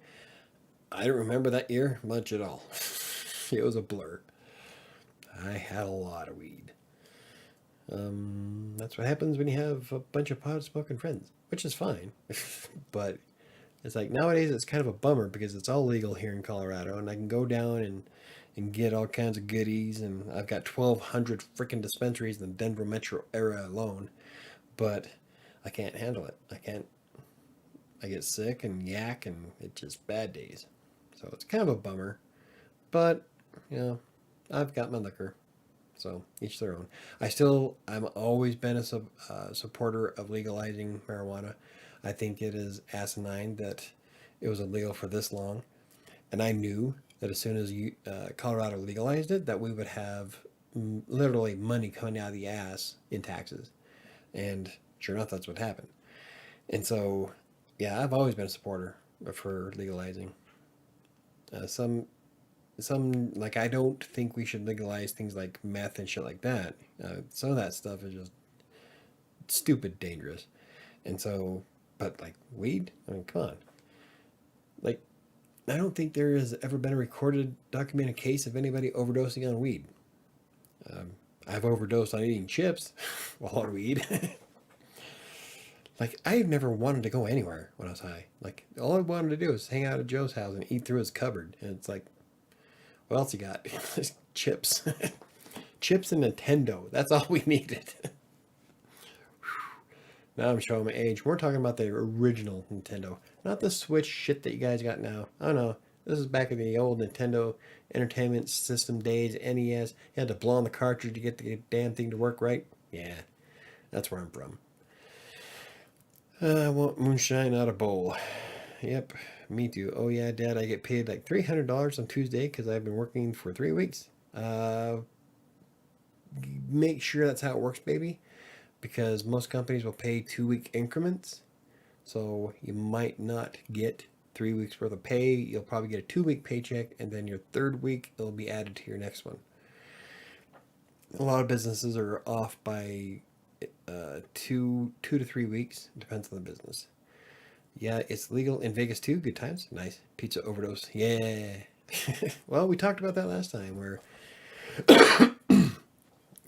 I don't remember that year much at all. It was a blur. I had a lot of weed. That's what happens when you have a bunch of pot smoking friends, which is fine. But it's like nowadays it's kind of a bummer because it's all legal here in Colorado, and I can go down and get all kinds of goodies, and I've got 1,200 freaking dispensaries in the Denver metro area alone, but I can't handle it. I can't. I get sick and yak, and it's just bad days. So it's kind of a bummer, but you know, I've got my liquor. So each their own. I'm always been a supporter of legalizing marijuana. I think it is asinine that it was illegal for this long. And I knew that as soon as Colorado legalized it, that we would have literally money coming out of the ass in taxes. And sure enough, that's what happened. And so, yeah, I've always been a supporter for legalizing. Some like I don't think we should legalize things like meth and shit like that. Some of that stuff is just stupid dangerous. And so, but like weed, I mean, come on. Like I don't think there has ever been a recorded, documented case of anybody overdosing on weed. Um, I've overdosed on eating chips while on weed. Like, I've never wanted to go anywhere when I was high. Like, all I wanted to do was hang out at Joe's house and eat through his cupboard. And it's like, what else you got? Chips. Chips and Nintendo. That's all we needed. Now I'm showing my age. We're talking about the original Nintendo, not the Switch shit that you guys got now. I don't know. This is back in the old Nintendo Entertainment System days, NES. You had to blow on the cartridge to get the damn thing to work right. Yeah, that's where I'm from. I want moonshine out of bowl. Yep, me too. Oh yeah, Dad, I get paid like $300 on Tuesday because I've been working for 3 weeks. Make sure that's how it works, baby, because most companies will pay 2 week increments. So you might not get 3 weeks worth of pay. You'll probably get a 2 week paycheck, and then your third week it'll be added to your next one. A lot of businesses are off by 2 to 3 weeks. Depends on the business. Yeah, it's legal in Vegas too. Good times. Nice. Pizza overdose. Yeah. Well, we talked about that last time where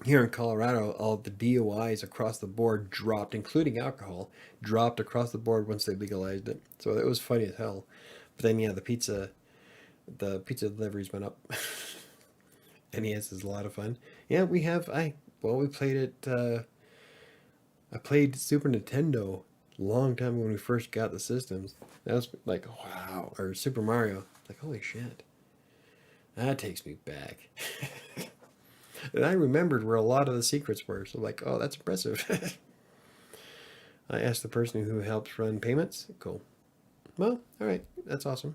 here in Colorado, all the DUIs across the board dropped, including alcohol, dropped across the board once they legalized it. So it was funny as hell. But then, yeah, the pizza deliveries went up. NES is a lot of fun. Yeah, we played it. I played Super Nintendo a long time when we first got the systems. That was like, wow. Or Super Mario. Like, holy shit. That takes me back. And I remembered where a lot of the secrets were. So, like, oh, that's impressive. I asked the person who helps run payments. Cool. Well, all right. That's awesome.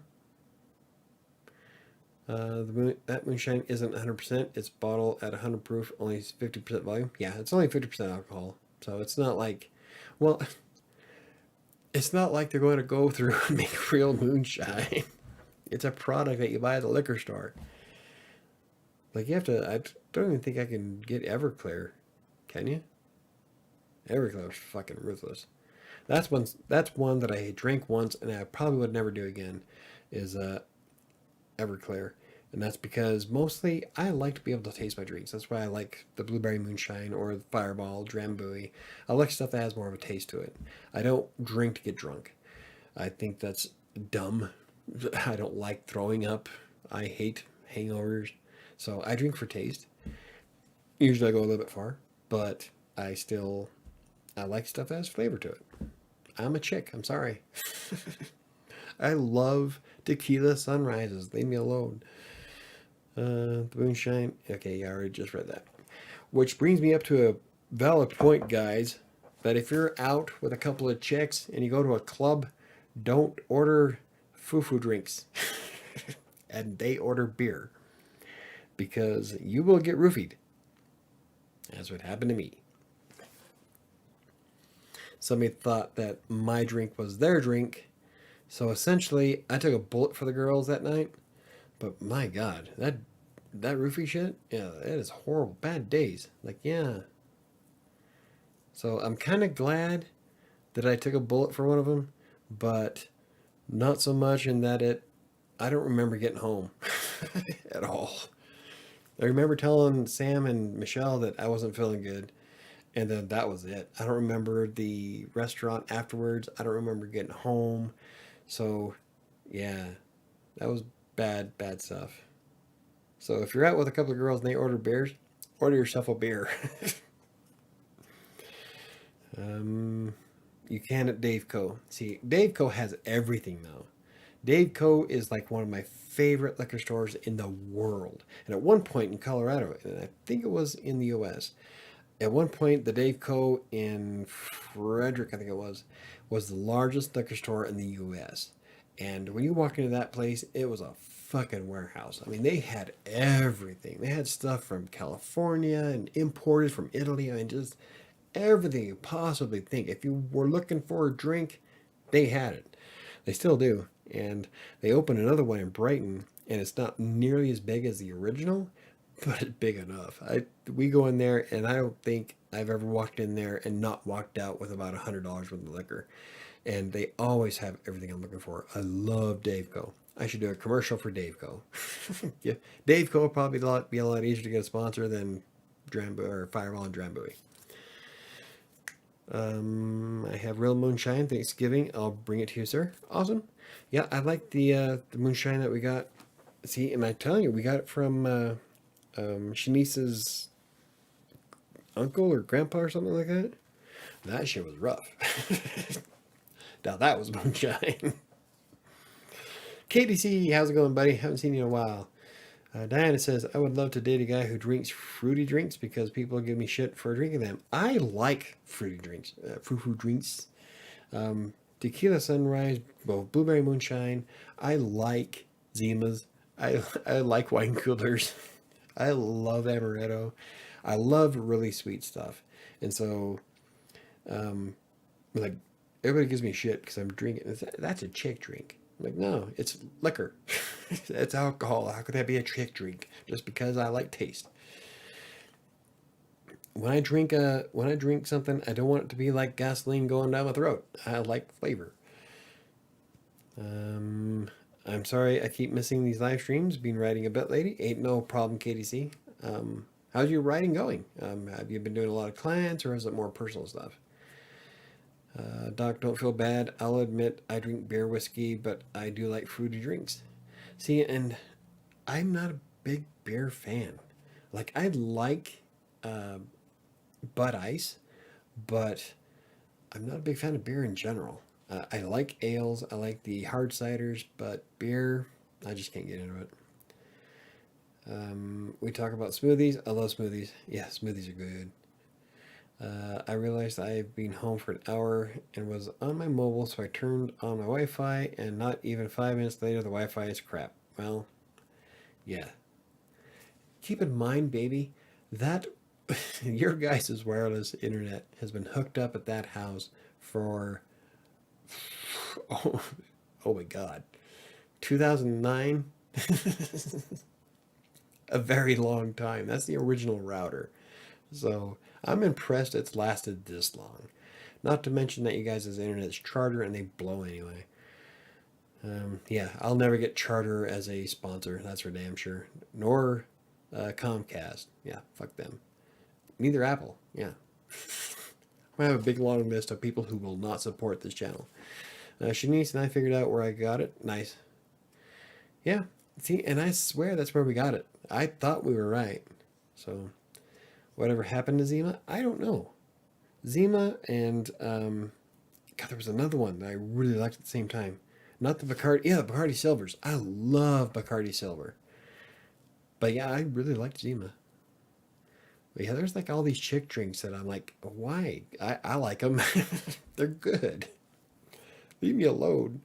That moonshine isn't 100%. It's bottled at 100 proof, only 50% volume. Yeah, it's only 50% alcohol. So it's not like, well, it's not like they're going to go through and make real moonshine. It's a product that you buy at the liquor store. Like, I don't even think I can get Everclear. Can you? Everclear's fucking ruthless. That's one that I drank once and I probably would never do again, is Everclear. And that's because mostly I like to be able to taste my drinks. That's why I like the blueberry moonshine or the fireball, drambuie. I like stuff that has more of a taste to it. I don't drink to get drunk. I think that's dumb. I don't like throwing up. I hate hangovers. So I drink for taste. Usually I go a little bit far, but I like stuff that has flavor to it. I'm a chick. I'm sorry. I love tequila sunrises. Leave me alone. The moonshine. Okay, yeah, I already just read that. Which brings me up to a valid point, guys. That if you're out with a couple of chicks and you go to a club, don't order foo-foo drinks. And they order beer. Because you will get roofied. That's what happened to me. Somebody thought that my drink was their drink. So essentially, I took a bullet for the girls that night. But my God, that roofie shit, yeah, that is horrible. Bad days. Like, yeah. So I'm kind of glad that I took a bullet for one of them, but not so much in that I don't remember getting home at all. I remember telling Sam and Michelle that I wasn't feeling good, and then that was it. I don't remember the restaurant afterwards. I don't remember getting home. So, yeah, that was bad, bad stuff. So if you're out with a couple of girls and they order beers, order yourself a beer. You can at Dave Co. See, Dave Co. has everything though. Dave Co. is like one of my favorite liquor stores in the world. And at one point in Colorado, and I think it was in the US, at one point the Dave Co. in Frederick, I think it was the largest liquor store in the US. And when you walk into that place, it was a fucking warehouse. I mean, they had everything. They had stuff from California and imported from Italy. I mean, just everything you possibly think. If you were looking for a drink, they had it. They still do. And they opened another one in Brighton, and it's not nearly as big as the original, but it's big enough. We go in there, and I don't think I've ever walked in there and not walked out with about $100 worth of liquor. And they always have everything I'm looking for. I love Daveco. I should do a commercial for Daveco. Yeah, Daveco will probably be a lot easier to get a sponsor than Drambo or Fireball and Drambuie. I have real moonshine. Thanksgiving. I'll bring it to you, sir. Awesome. Yeah, I like the moonshine that we got. See, am I telling you, we got it from Shanice's uncle or grandpa or something like that. That shit was rough. Now that was moonshine. KDC, how's it going, buddy? Haven't seen you in a while. Diana says, I would love to date a guy who drinks fruity drinks because people give me shit for drinking them. I like fruity drinks. Frou drinks. Tequila sunrise, both blueberry moonshine. I like Zimas. I like wine coolers. I love amaretto. I love really sweet stuff. And so, like, everybody gives me shit because I'm drinking. That's a chick drink. I'm like, no, it's liquor. It's alcohol. How could that be a chick drink? Just because I like taste. When I drink something, I don't want it to be like gasoline going down my throat. I like flavor. Um, I'm sorry I keep missing these live streams. Been writing a bit lately. Ain't no problem, KDC. How's your writing going? Have you been doing a lot of clients or is it more personal stuff? Doc, don't feel bad. I'll admit I drink beer whiskey, but I do like fruity drinks. See, and I'm not a big beer fan. Like, I like uh, Bud Ice, but I'm not a big fan of beer in general. I like ales, I like the hard ciders, but beer, I just can't get into it. We talk about smoothies. I love smoothies. Yeah, smoothies are good. I realized I've been home for an hour and was on my mobile, so I turned on my Wi-Fi, and not even 5 minutes later, the Wi-Fi is crap. Well, yeah. Keep in mind, baby, that your guys' wireless internet has been hooked up at that house for oh, oh my God, 2009, a very long time. That's the original router. So I'm impressed it's lasted this long. Not to mention that you guys' internet's Charter and they blow anyway. Yeah, I'll never get Charter as a sponsor. That's for damn sure. Nor Comcast. Yeah, fuck them. Neither Apple. Yeah. I have a big long list of people who will not support this channel. Shanice and I figured out where I got it. Nice. Yeah. See, and I swear that's where we got it. I thought we were right. So, whatever happened to Zima, I don't know. Zima and God, there was another one that I really liked at the same time. Not the Bacardi, yeah, the Bacardi Silvers. I love Bacardi Silver. But yeah, I really liked Zima. But yeah, there's like all these chick drinks that I'm like, why? I like them. They're good. Leave me alone.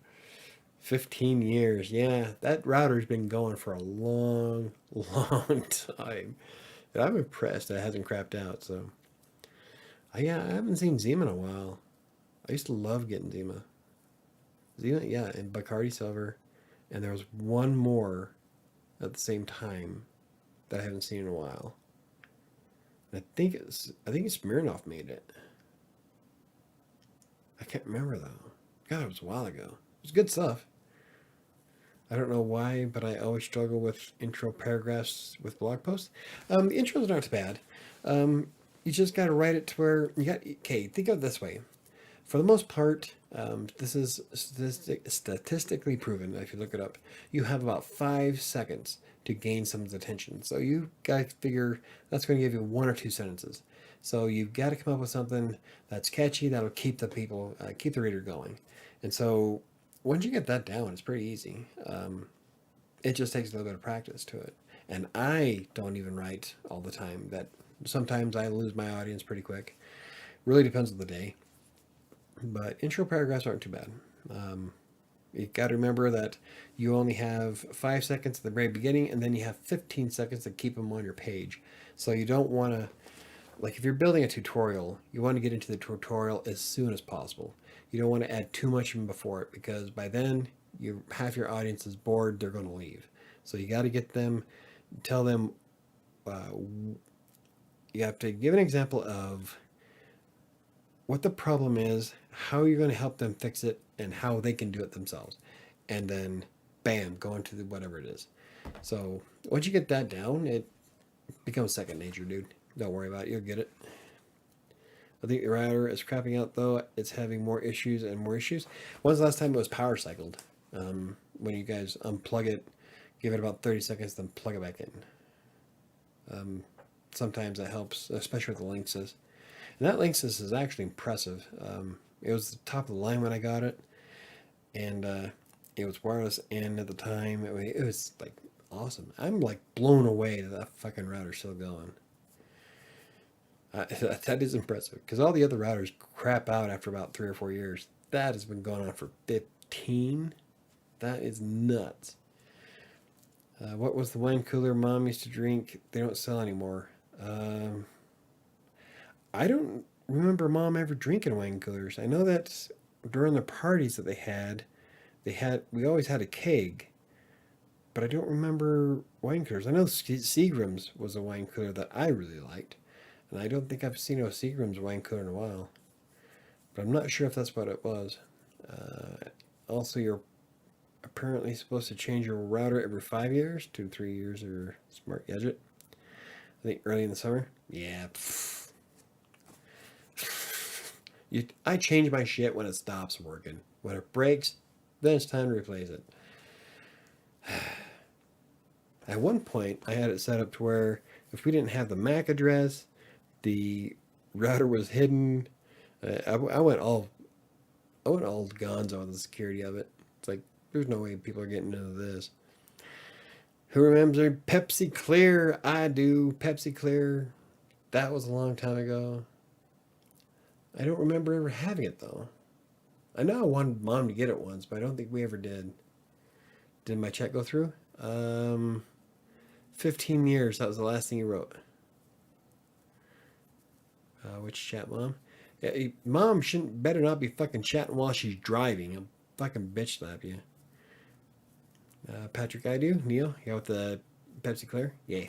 15 years. Yeah, that router's been going for a long, long time. And I'm impressed that it hasn't crapped out. So, yeah, I haven't seen Zima in a while. I used to love getting Zima. Zima, yeah, and Bacardi Silver. And there was one more at the same time that I haven't seen in a while. I think Smirnoff made it. I can't remember though. God, it was a while ago. It was good stuff. I don't know why, but I always struggle with intro paragraphs with blog posts. The intros aren't too bad. You just got to write it to where you got. Okay, think of it this way. For the most part, this is statistically proven. If you look it up, you have about 5 seconds to gain someone's attention. So you got to figure that's going to give you one or two sentences. So you've got to come up with something that's catchy that'll keep keep the reader going. And so once you get that down, it's pretty easy. It just takes a little bit of practice to it. And I don't even write all the time. That sometimes I lose my audience pretty quick. Really depends on the day. But intro paragraphs aren't too bad. You got to remember that you only have 5 seconds at the very beginning, and then you have 15 seconds to keep them on your page. So you don't want to, like if you're building a tutorial, you want to get into the tutorial as soon as possible. You don't want to add too much in before it because by then half your audience is bored, they're going to leave. So you got to get them, tell them, you have to give an example of what the problem is, how you're going to help them fix it, and how they can do it themselves. And then bam, going to the whatever it is. So once you get that down, it becomes second nature, dude. Don't worry about it. You'll get it. I think your router is crapping out though. It's having more issues and more issues. When's the last time it was power cycled? When you guys unplug it, give it about 30 seconds, then plug it back in. Sometimes that helps, especially with the Linksys. And that Linksys is actually impressive. It was the top of the line when I got it, and it was wireless and at the time. It was like awesome. I'm like blown away that that fucking router's still going. That is impressive because all the other routers crap out after about 3 or 4 years. That has been going on for 15. That is nuts. What was the wine cooler Mom used to drink? They don't sell anymore. I don't remember Mom ever drinking wine coolers. I know that during the parties that we always had a keg, but I don't remember wine coolers. I know Seagram's was a wine cooler that I really liked, and I don't think I've seen a Seagram's wine cooler in a while, but I'm not sure if that's what it was. Also, you're apparently supposed to change your router every 5 years, 2 to 3 years, or smart gadget. I think early in the summer. Yeah. I change my shit when it stops working. When it breaks, then it's time to replace it. At one point, I had it set up to where if we didn't have the MAC address, the router was hidden. I went all gonzo on the security of it. It's like there's no way people are getting into this. Who remembers Pepsi Clear? I do. Pepsi Clear. That was a long time ago. I don't remember ever having it though. I know I wanted Mom to get it once, but I don't think we ever did. Did my check go through? 15 years. That was the last thing you wrote. Which chat, Mom? Yeah, Mom better not be fucking chatting while she's driving. I'll fucking bitch slap you. Patrick, I do. Neil, you got with the Pepsi Clear? Yeah.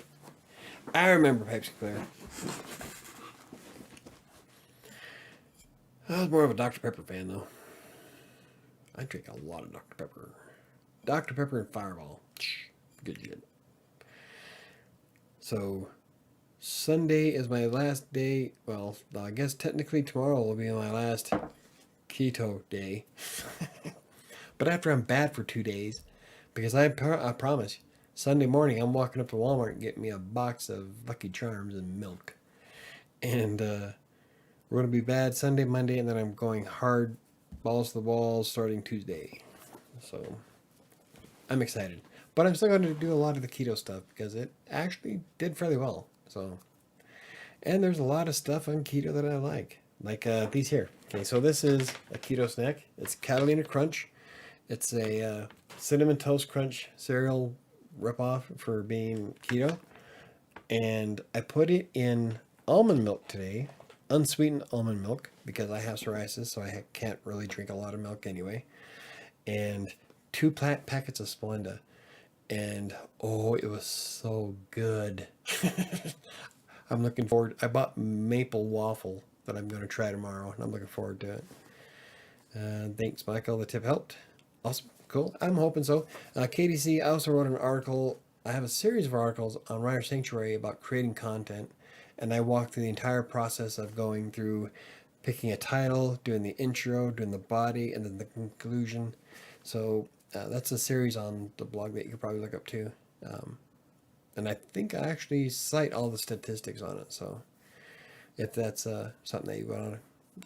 I remember Pepsi Clear. I was more of a Dr. Pepper fan, though. I drink a lot of Dr. Pepper. Dr. Pepper and Fireball. Good shit. So, Sunday is my last day. Well, I guess technically tomorrow will be my last keto day. But after I'm bad for 2 days, because I promise, Sunday morning I'm walking up to Walmart and getting me a box of Lucky Charms and milk. And we're going to be bad Sunday, Monday, and then I'm going hard balls to the wall starting Tuesday. So I'm excited. But I'm still going to do a lot of the keto stuff because it actually did fairly well. So, and there's a lot of stuff on keto that I like these here. Okay, so this is a keto snack. It's Catalina Crunch. It's a Cinnamon Toast Crunch cereal ripoff for being keto. And I put it in almond milk today, unsweetened almond milk, because I have psoriasis, so I can't really drink a lot of milk anyway. And 2 packets of Splenda. And oh, it was so good. I'm looking forward. I bought maple waffle that I'm going to try tomorrow, and I'm looking forward to it. Thanks, Michael. The tip helped. Awesome. Cool. I'm hoping so. KDC, I also wrote an article. I have a series of articles on WriterSanctuary about creating content, and I walked through the entire process of going through picking a title, doing the intro, doing the body, and then the conclusion. So that's a series on the blog that you could probably look up too. And I think I actually cite all the statistics on it. So if that's something that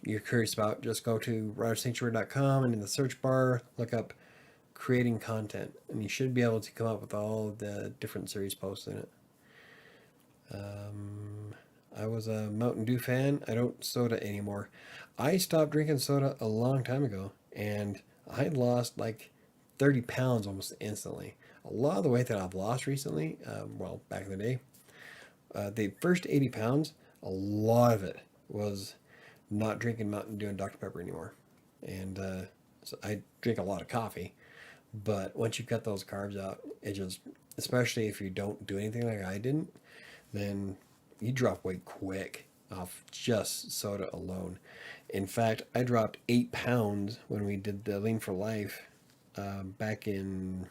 you're curious about, just go to WriterSanctuary.com and in the search bar, look up creating content, and you should be able to come up with all the different series posts in it. I was a Mountain Dew fan. I don't soda anymore. I stopped drinking soda a long time ago, and I lost like 30 pounds almost instantly. A lot of the weight that I've lost recently, back in the day, the first 80 pounds, a lot of it was not drinking Mountain Dew and Dr. Pepper anymore. And so I drink a lot of coffee, but once you cut those carbs out, it just, especially if you don't do anything like I didn't, then you drop weight quick off just soda alone. In fact, I dropped 8 pounds when we did the Lean for Life back in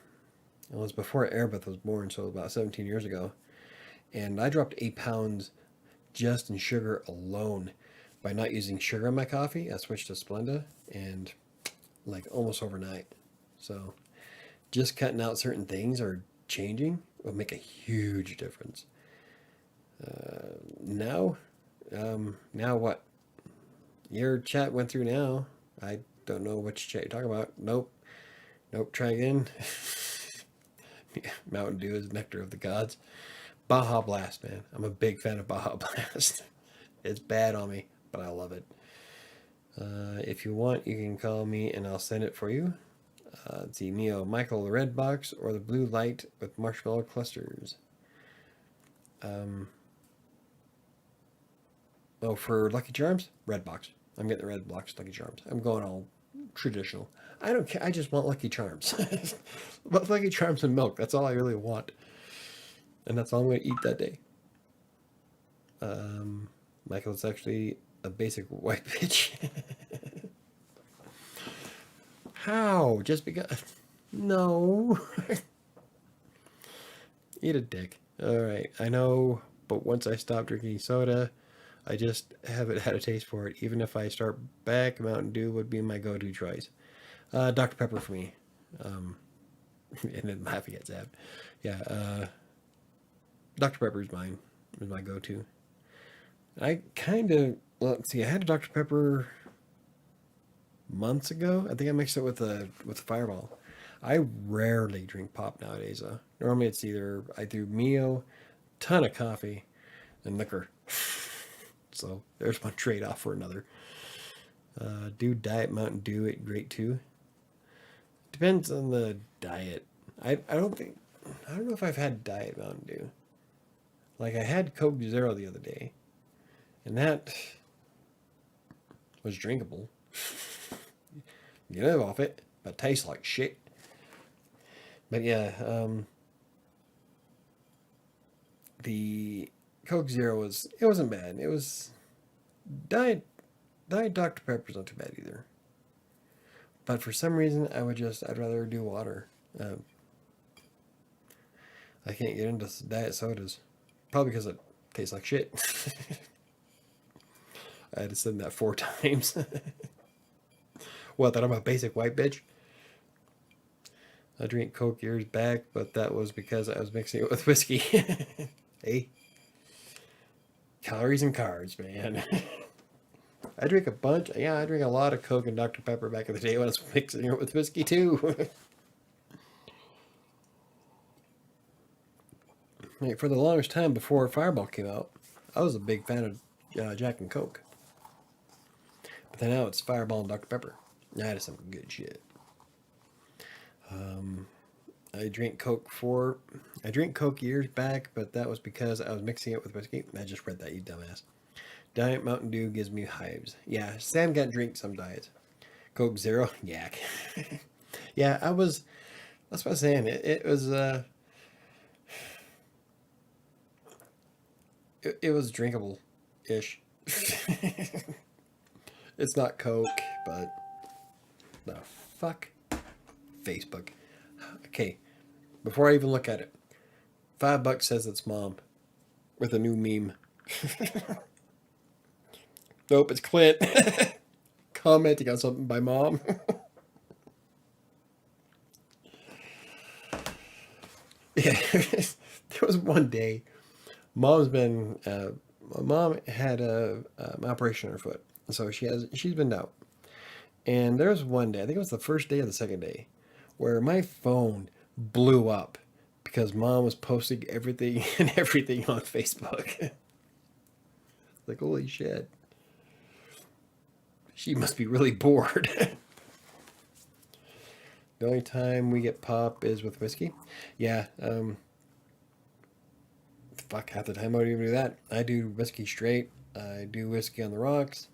It was before Airbeth was born, so about 17 years ago. And I dropped 8 pounds just in sugar alone by not using sugar in my coffee. I switched to Splenda and like almost overnight. So just cutting out certain things or changing will make a huge difference. Now, now what? Your chat went through now. I don't know which chat you're talking about. Nope. Nope. Try again. Mountain Dew is nectar of the gods. Baja Blast, man. I'm a big fan of Baja Blast. It's bad on me, but I love it. If you want, you can call me and I'll send it for you. It's the Neo Michael, the red box, or the blue light with marshmallow clusters. Oh, for Lucky Charms, red box. I'm getting the red box Lucky Charms. I'm going all traditional. I don't care. I just want Lucky Charms. But Lucky Charms and milk. That's all I really want, and that's all I'm going to eat that day. Michael, it's actually a basic white bitch. How? Just because? No. Eat a dick. All right. I know, but once I stop drinking soda, I just haven't had a taste for it. Even if I start back, Mountain Dew would be my go-to choice. Dr. Pepper for me. And then laughing at Zab. Yeah, Dr. Pepper is mine. Is my go-to. I kind of, well, let's see, I had a Dr. Pepper months ago. I think I mixed it with a Fireball. I rarely drink pop nowadays. Normally it's either I do Mio, ton of coffee, and liquor. So there's one trade-off for another. Do Diet Mountain Dew it great too? Depends on the diet. I don't know if I've had Diet Mountain Dew. Like I had Coke Zero the other day, and that was drinkable. You live off it, but tastes like shit. But yeah, the Coke Zero it wasn't bad. It was Diet Dr. Pepper's not too bad either. But for some reason, I'd rather do water. I can't get into diet sodas. Probably because it tastes like shit. I had to send that 4 times. What, that I'm a basic white bitch? I drink Coke years back, but that was because I was mixing it with whiskey. Hey, calories and carbs, man. I drink a bunch. Yeah, I drink a lot of Coke and Dr. Pepper back in the day when I was mixing it with whiskey too. Like, for the longest time before Fireball came out, I was a big fan of Jack and Coke. But then now it's Fireball and Dr. Pepper. That is some good shit. I drink Coke years back, but that was because I was mixing it with whiskey. I just read that, you dumbass. Diet Mountain Dew gives me hives. Yeah, Sam got drink some diets. Coke Zero, yak. Yeah, that's what I was saying. It was, it was drinkable-ish. It's not Coke, but no, fuck Facebook. Okay, before I even look at it, $5 says it's mom with a new meme. Nope, it's Clint commenting on something by mom. Yeah, there was one day. Mom's been. My mom had an operation on her foot, so she's been out. And there was one day, I think it was the first day or the second day, where my phone blew up because mom was posting everything and everything on Facebook. Like, holy shit. She must be really bored. The only time we get pop is with whiskey. Yeah, fuck, half the time I don't even do that. I do whiskey straight. I do whiskey on the rocks.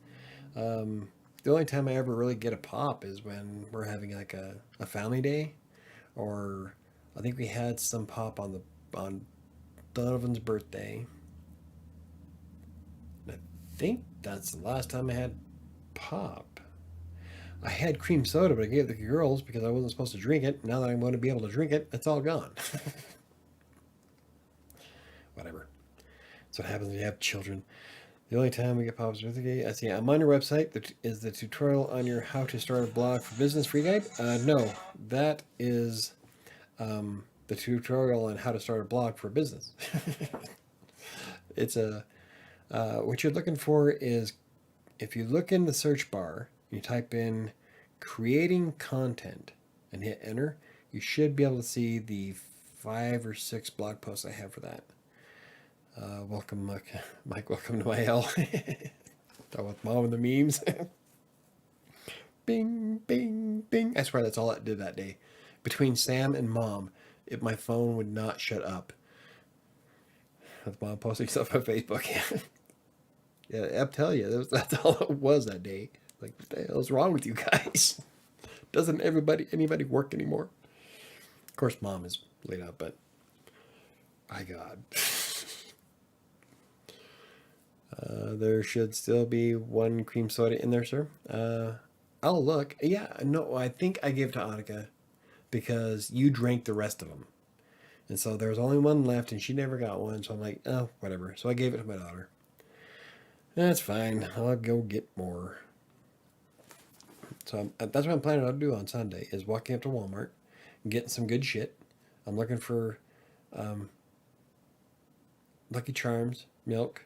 The only time I ever really get a pop is when we're having like a family day, or I think we had some pop on Donovan's birthday. I think that's the last time I had pop. I had cream soda, but I gave it to the girls because I wasn't supposed to drink it. Now that I'm going to be able to drink it, it's all gone. Whatever. That's what happens when you have children. The only time we get pops with the I see. I'm on your website. That is the tutorial on your how to start a blog for business free guide. No, that is the tutorial on how to start a blog for business. It's a what you're looking for is if you look in the search bar, you type in creating content and hit enter, you should be able to see the 5 or 6 blog posts I have for that. Welcome, Mike. Welcome to my hell. Talk with mom and the memes. Bing, bing, bing. I swear that's all it did that day. Between Sam and mom, my phone would not shut up. With mom posting stuff on Facebook. Yeah, I'll tell you, that's all it was that day. Like, what the hell's wrong with you guys? Doesn't anybody work anymore? Of course, mom is laid up, but my God. There should still be 1 cream soda in there, sir. I'll look. Yeah, no, I think I gave it to Annika because you drank the rest of them. And so there was only 1 left, and she never got one. So I'm like, oh, whatever. So I gave it to my daughter. That's fine. I'll go get more. So that's what I'm planning to do on Sunday is walking up to Walmart, getting some good shit. I'm looking for Lucky Charms, milk.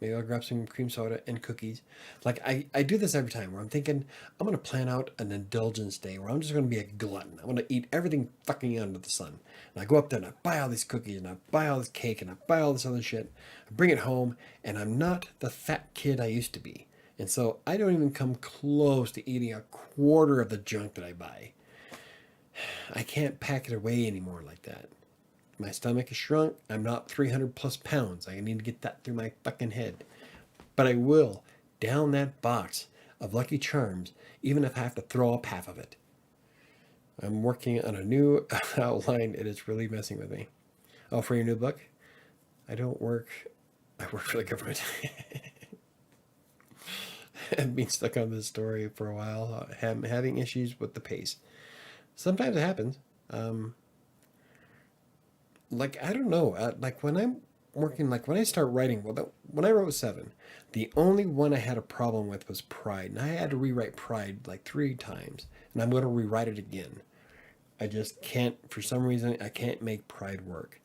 Maybe I'll grab some cream soda and cookies. Like, I do this every time where I'm thinking, I'm going to plan out an indulgence day where I'm just going to be a glutton. I'm going to eat everything fucking under the sun. And I go up there and I buy all these cookies and I buy all this cake and I buy all this other shit. I bring it home and I'm not the fat kid I used to be. And so I don't even come close to eating a quarter of the junk that I buy. I can't pack it away anymore like that. My stomach is shrunk. I'm not 300 plus pounds. I need to get that through my fucking head. But I will down that box of Lucky Charms, even if I have to throw up half of it. I'm working on a new outline. It is really messing with me. Oh, for your new book? I work for the government. I've been stuck on this story for a while. I'm having issues with the pace. Sometimes it happens. Like, I don't know, like when I'm working, like when I start writing, well, when I wrote 7, the only one I had a problem with was Pride. And I had to rewrite Pride like 3 times. And I'm going to rewrite it again. I just can't, for some reason, I can't make Pride work.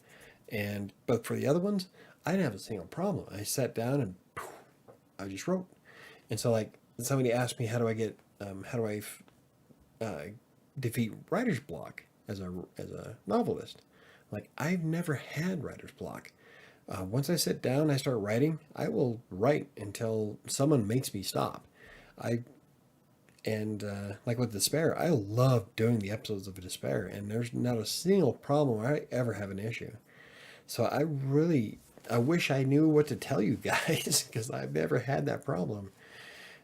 But for the other ones, I didn't have a single problem. I sat down and poof, I just wrote. And so, like, somebody asked me, how do I defeat writer's block as a novelist? Like, I've never had writer's block. Once I sit down and I start writing, I will write until someone makes me stop. Like with Despair, I love doing the episodes of Despair, and there's not a single problem where I ever have an issue. So I wish I knew what to tell you guys because I've never had that problem.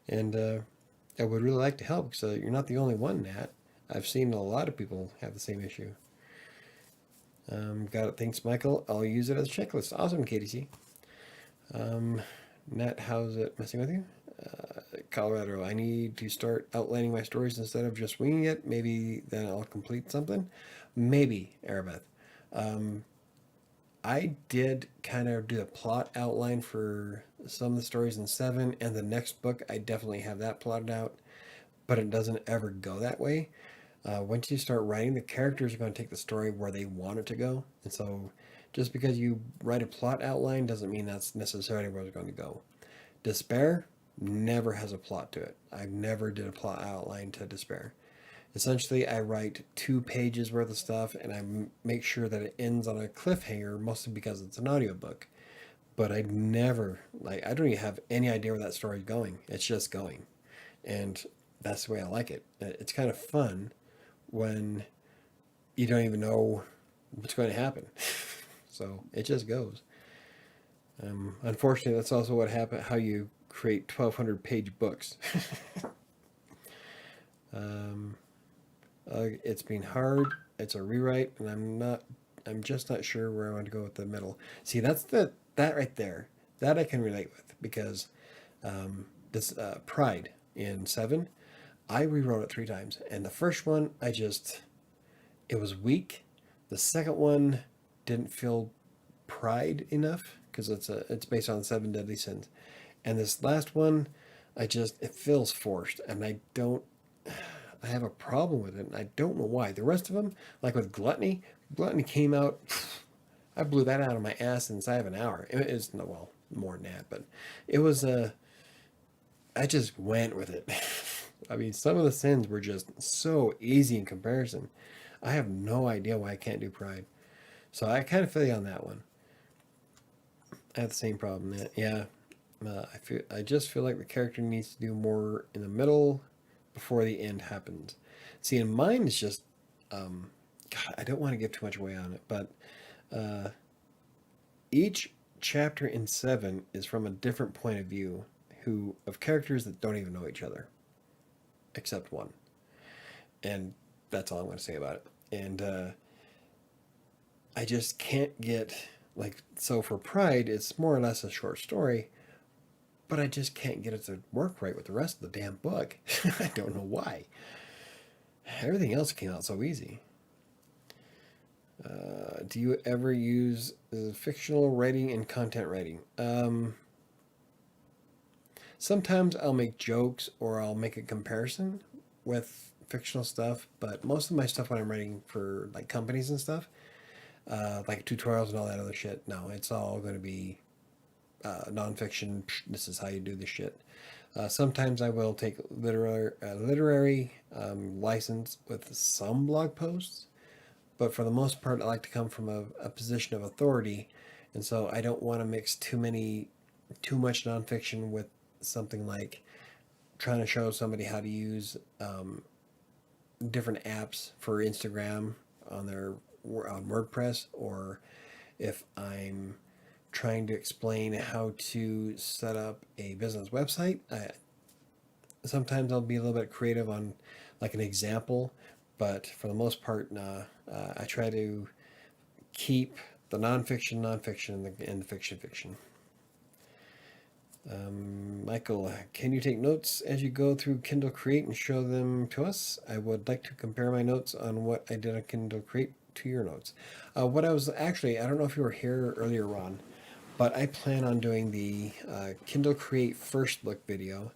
And I would really like to help because you're not the only one, Nat. I've seen a lot of people have the same issue. Got it. Thanks, Michael. I'll use it as a checklist. Awesome, KDC. Nat, how's it messing with you? Colorado, I need to start outlining my stories instead of just winging it. Maybe then I'll complete something. Maybe, Arabeth. I did kind of do a plot outline for some of the stories in 7, and the next book, I definitely have that plotted out, but it doesn't ever go that way. Once you start writing, the characters are going to take the story where they want it to go. And so just because you write a plot outline doesn't mean that's necessarily where it's going to go. Despair never has a plot to it. I never did a plot outline to Despair. Essentially, I write 2 pages worth of stuff and I make sure that it ends on a cliffhanger, mostly because it's an audiobook. But I don't even have any idea where that story is going. It's just going. And that's the way I like it. It's kind of fun when you don't even know what's going to happen. So it just goes. Unfortunately, that's also what happened, how you create 1,200 page books. It's been hard. It's a rewrite, and I'm just not sure where I want to go with the middle. See, that right there, that I can relate with because this Pride in 7, I rewrote it 3 times, and the first one it was weak. The second one didn't feel pride enough because it's based on 7 deadly sins, and this last one, it feels forced, and I have a problem with it, and I don't know why. The rest of them, like with gluttony came out. I blew that out of my ass inside of an hour. It is no, well, more than that, but it was I just went with it. I mean, some of the sins were just so easy in comparison. I have no idea why I can't do pride. So I kind of feel you on that one. I have the same problem. Yeah, I just feel like the character needs to do more in the middle before the end happens. See, in mine it's just, God, I don't want to give too much away on it, but uh, each chapter in 7 is from a different point of view, who of characters that don't even know each other, except one, and that's all I'm going to say about it. And I just can't get like, so for Pride, it's more or less a short story, but I just can't get it to work right with the rest of the damn book. I don't know why. Everything else came out so easy. Do you ever use fictional writing and content writing? Sometimes I'll make jokes or I'll make a comparison with fictional stuff, but most of my stuff when I'm writing for like companies and stuff, like tutorials and all that other shit, no, it's all going to be nonfiction. This is how you do this shit. Sometimes I will take literary license with some blog posts, but for the most part, I like to come from a position of authority, and so I don't want to mix too much nonfiction with something like trying to show somebody how to use different apps for Instagram on WordPress, or if I'm trying to explain how to set up a business website. Sometimes I'll be a little bit creative on like an example, but for the most part, nah, I try to keep the nonfiction, and the fiction. Michael, can you take notes as you go through Kindle Create and show them to us? I would like to compare my notes on what I did on Kindle Create to your notes. What I was actually, I don't know if you were here earlier, Ron, but I plan on doing the Kindle Create first look video.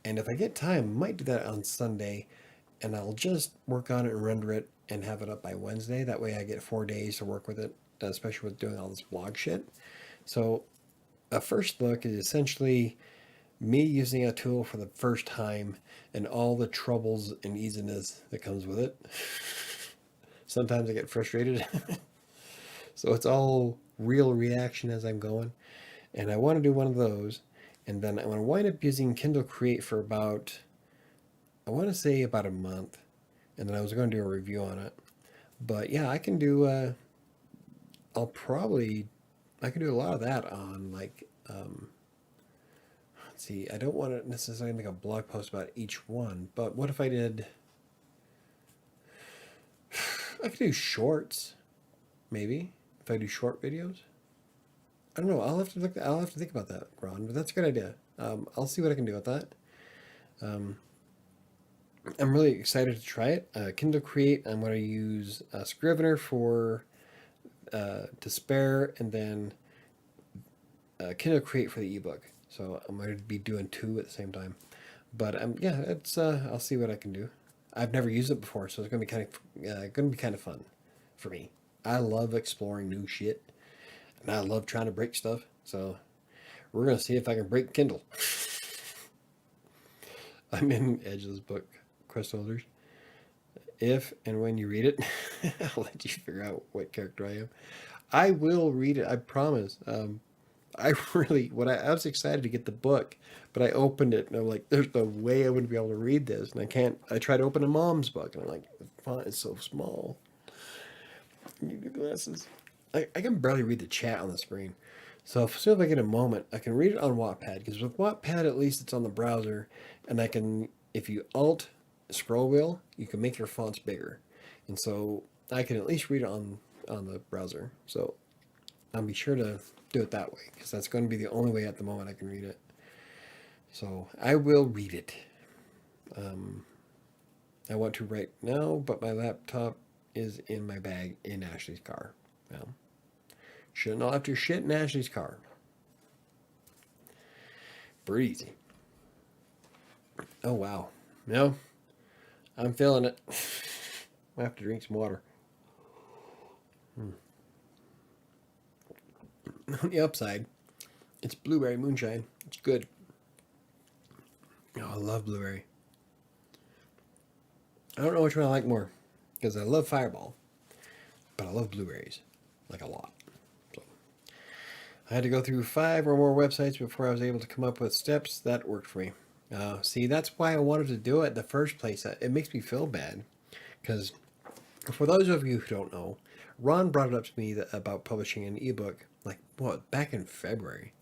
And if I get time, I might do that on Sunday. And I'll just work on it and render it and have it up by Wednesday. That way I get 4 days to work with it, especially with doing all this blog shit. So a first look is essentially me using a tool for the first time and all the troubles and easiness that comes with it. Sometimes I get frustrated. So it's all real reaction as I'm going. And I want to do one of those. And then I'm going to wind up using Kindle Create for about, I want to say about a month. And then I was going to do a review on it. But yeah, I can do, I can do a lot of that on like, let's see, I don't want to necessarily make a blog post about each one, but what if I did, I could do shorts, maybe, if I do short videos. I don't know. I'll have to think about that, Ron. But that's a good idea. I'll see what I can do with that. I'm really excited to try it. Kindle Create. I'm going to use Scrivener for to spare, and then Kindle Create for the ebook. So I'm going to be doing 2 at the same time. But yeah, it's I'll see what I can do. I've never used it before, so it's going to be kind of fun for me. I love exploring new shit, and I love trying to break stuff. So we're going to see if I can break Kindle. I'm in Edge's book, Quest Holders. If and when you read it, I'll let you figure out what character I am. I will read it, I promise. I was excited to get the book, but I opened it and I'm like, there's no way I wouldn't be able to read this. And I can't, I tried to open a mom's book and I'm like, the font is so small. You need new glasses. I can barely read the chat on the screen. So as soon as I get a moment, I can read it on Wattpad, because with Wattpad, at least it's on the browser, and I can, if you alt scroll wheel, you can make your fonts bigger. And so I can at least read it on the browser. So I'll be sure to do it that way, because that's going to be the only way at the moment I can read it. So I will read it. I want to write now, but my laptop is in my bag in Ashley's car. Well, shouldn't all have to shit in Ashley's car. Breezy. Oh, wow. No, I'm feeling it. I have to drink some water. On the upside, it's blueberry moonshine. It's good. Oh, I love blueberry. I don't know which one I like more, because I love Fireball, but I love blueberries, like a lot. So I had to go through 5 or more websites before I was able to come up with steps that worked for me. See, that's why I wanted to do it in the first place. It makes me feel bad, because for those of you who don't know, Ron brought it up to me about publishing an ebook, like, what, back in February.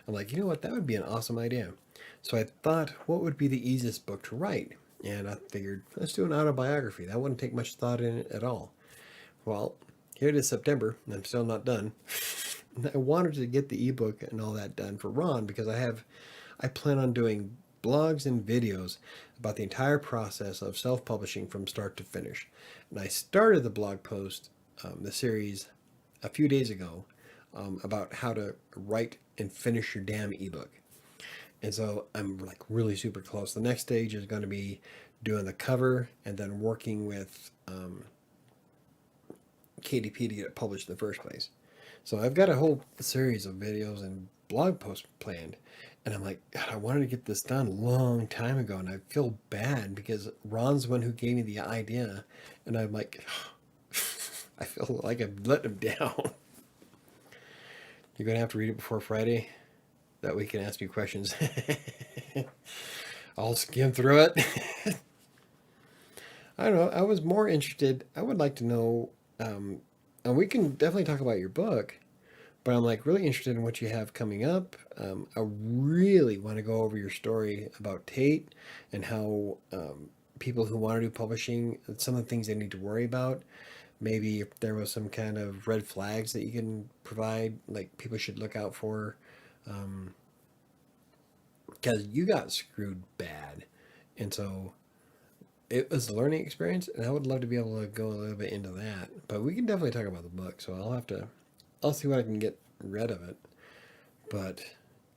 I'm like, you know what, that would be an awesome idea. So I thought, what would be the easiest book to write? And I figured, let's do an autobiography. That wouldn't take much thought in it at all. Well, here it is September, and I'm still not done. I wanted to get the ebook and all that done for Ron because I plan on doing blogs and videos about the entire process of self-publishing from start to finish. And I started the blog post, the series, a few days ago about how to write and finish your damn ebook. And so I'm like really super close. The next stage is going to be doing the cover and then working with KDP to get it published in the first place. So I've got a whole series of videos and blog posts planned. And I'm like, God, I wanted to get this done a long time ago. And I feel bad because Ron's the one who gave me the idea. And I'm like, I feel like I've let him down. You're going to have to read it before Friday. That way you can ask me questions. I'll skim through it. I don't know. I was more interested. I would like to know, and we can definitely talk about your book, but I'm like really interested in what you have coming up. I really want to go over your story about Tate and how people who want to do publishing, some of the things they need to worry about. Maybe if there was some kind of red flags that you can provide, like people should look out for. Because you got screwed bad. And so it was a learning experience, and I would love to be able to go a little bit into that. But we can definitely talk about the book, so I'll see what I can get rid of it. But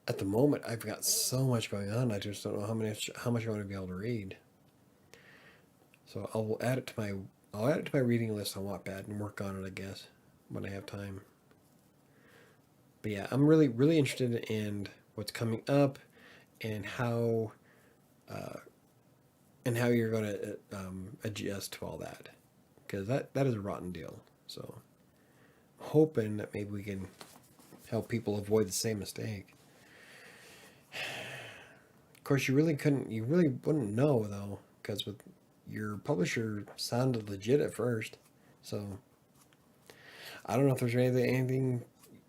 at the moment, I've got so much going on, I just don't know how much I want to be able to read. So I'll add it to my reading list on Wattpad and work on it, I guess, when I have time. But yeah, I'm really, really interested in what's coming up and how you're going to adjust to all that, because that is a rotten deal. So hoping that maybe we can help people avoid the same mistake. Of course, you really wouldn't know though, because with your publisher sounded legit at first. So I don't know if there's anything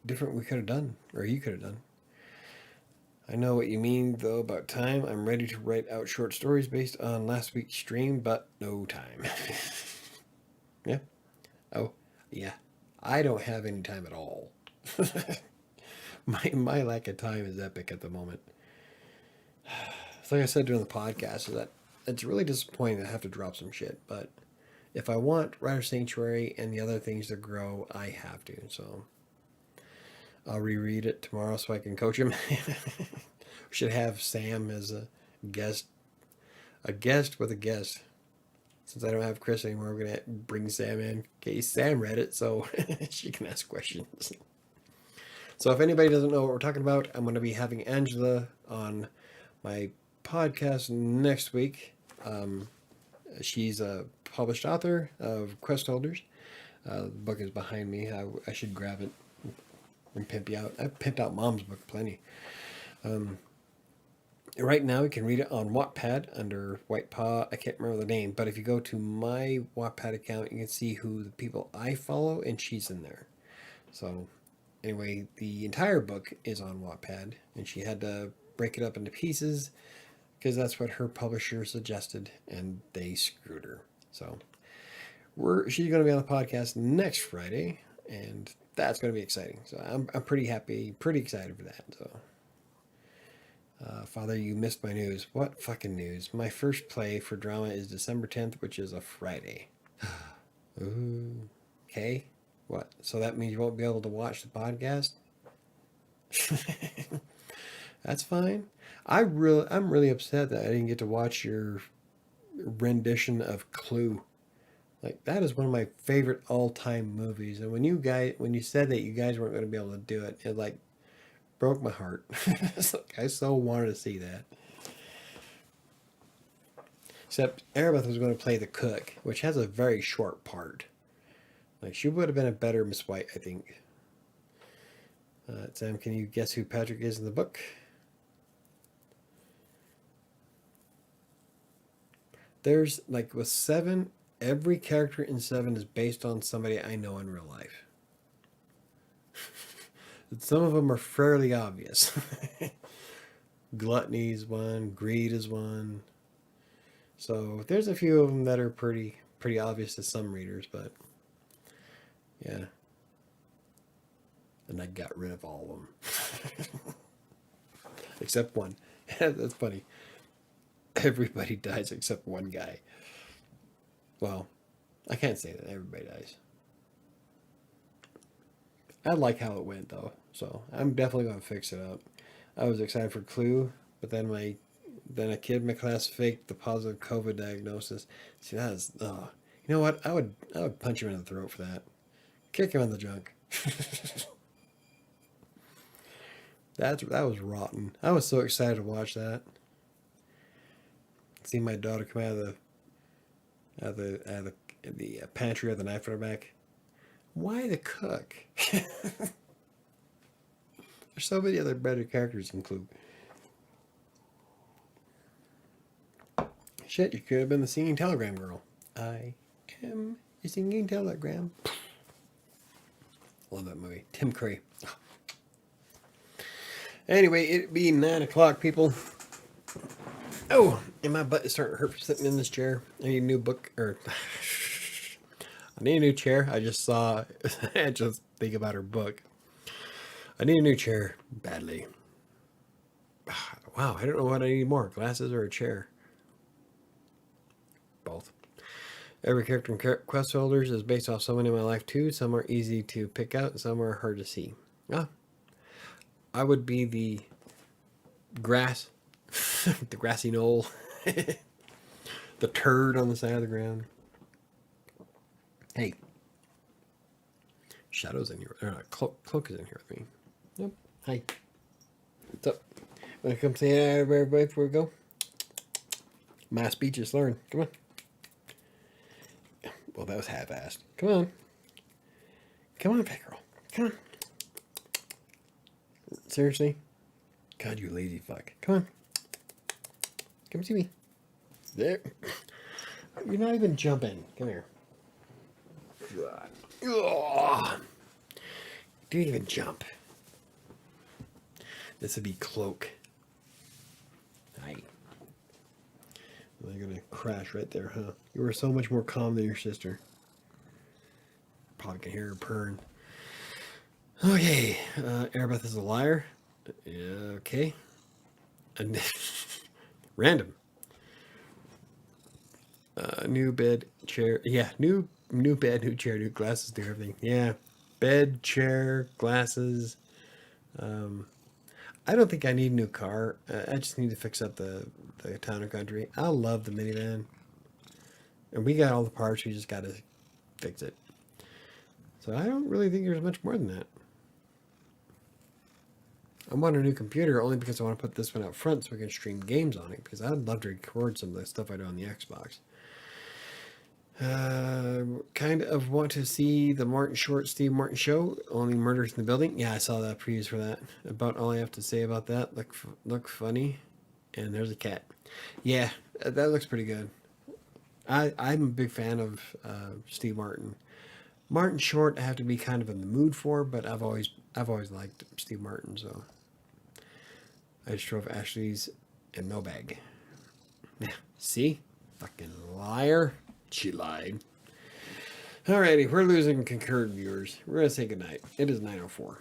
different we could have done, or you could have done. I know what you mean, though, about time. I'm ready to write out short stories based on last week's stream, but no time. Yeah. Oh, yeah. I don't have any time at all. My lack of time is epic at the moment. It's like I said during the podcast, is that it's really disappointing to have to drop some shit, but if I want WriterSanctuary and the other things to grow, I have to, so I'll reread it tomorrow so I can coach him. We should have Sam as a guest with a guest. Since I don't have Chris anymore, we're going to bring Sam in. Okay, Sam read it, so she can ask questions. So if anybody doesn't know what we're talking about, I'm going to be having Angela on my podcast next week. She's a published author of Quest Holders. The book is behind me. I should grab it and pimp you out. I've pimped out Mom's book plenty. Right now you can read it on Wattpad under White Paw. I can't remember the name, but if you go to my Wattpad account, you can see who the people I follow, and she's in there. So anyway, the entire book is on Wattpad, and she had to break it up into pieces because that's what her publisher suggested, and they screwed her. So she's going to be on the podcast next Friday, and that's going to be exciting. So I'm pretty happy, pretty excited for that. So Father, you missed my news. What fucking news? My first play for drama is December 10th, which is a Friday. Ooh. Okay. What? So that means you won't be able to watch the podcast? That's fine. I'm really upset that I didn't get to watch your rendition of Clue. Like that is one of my favorite all-time movies. And when you said that you guys weren't going to be able to do it, it like broke my heart. It's like, I so wanted to see that. Except Erebeth was going to play the cook, which has a very short part. Like she would have been a better Miss White, I think. Sam, can you guess who Patrick is in the book? There's like with Seven, every character in Seven is based on somebody I know in real life. Some of them are fairly obvious. Gluttony is one, greed is one. So there's a few of them that are pretty obvious to some readers, but yeah. And I got rid of all of them. Except one. That's funny. Everybody dies except one guy. Well, I can't say that everybody dies. I like how it went though, so I'm definitely gonna fix it up. I was excited for Clue, but then a kid in my class faked the positive COVID diagnosis. See, that is, you know what? I would punch him in the throat for that. Kick him in the junk. That was rotten. I was so excited to watch that. See my daughter come out of the pantry with a knife in her back. Why the cook? There's so many other better characters in Clue. Shit, you could have been the singing telegram girl. I am a singing telegram. Love that movie. Tim Curry. Anyway, it be 9 o'clock, people. Oh, and my butt is starting to hurt for sitting in this chair. I need a new book, or I need a new chair. I just saw, I just think about her book. I need a new chair badly. Wow, I don't know what I need more, glasses or a chair. Both. Every character in Quest Holders is based off someone in my life too. Some are easy to pick out, some are hard to see. I would be the grass, the grassy knoll, the turd on the side of the ground. Hey, Shadow's in here. Cloak is in here with me. Yep. Hi. What's up? Want to come say hi to everybody before we go? My speech is learned. Come on. Well, that was half-assed. Come on. Come on, fat girl. Come on. Seriously? God, you lazy fuck. Come on. Come see me. There. You're not even jumping. Come here. Ugh. Didn't even jump. This would be Cloak. Hi. They're gonna crash right there, huh? You were so much more calm than your sister. Probably can hear her purring. Okay, Erebeth is a liar. Okay. And random. New bed, chair. Yeah, new bed, new chair, new glasses, new everything. Yeah, bed, chair, glasses. I don't think I need a new car. I just need to fix up the Town and Country. I love the minivan. And we got all the parts. We just got to fix it. So I don't really think there's much more than that. I want a new computer only because I want to put this one out front so we can stream games on it. Because I'd love to record some of the stuff I do on the Xbox. Kind of want to see the Steve Martin show. Only Murders in the Building. Yeah, I saw that previews for that. About all I have to say about that. Look funny. And there's a cat. Yeah, that looks pretty good. I'm a big fan of Steve Martin. Martin Short I have to be kind of in the mood for, but I've always liked Steve Martin, so I just drove Ashley's and no bag. Yeah, see? Fucking liar. She lied. Alrighty, we're losing concurrent viewers. We're gonna say goodnight. It is 9:04.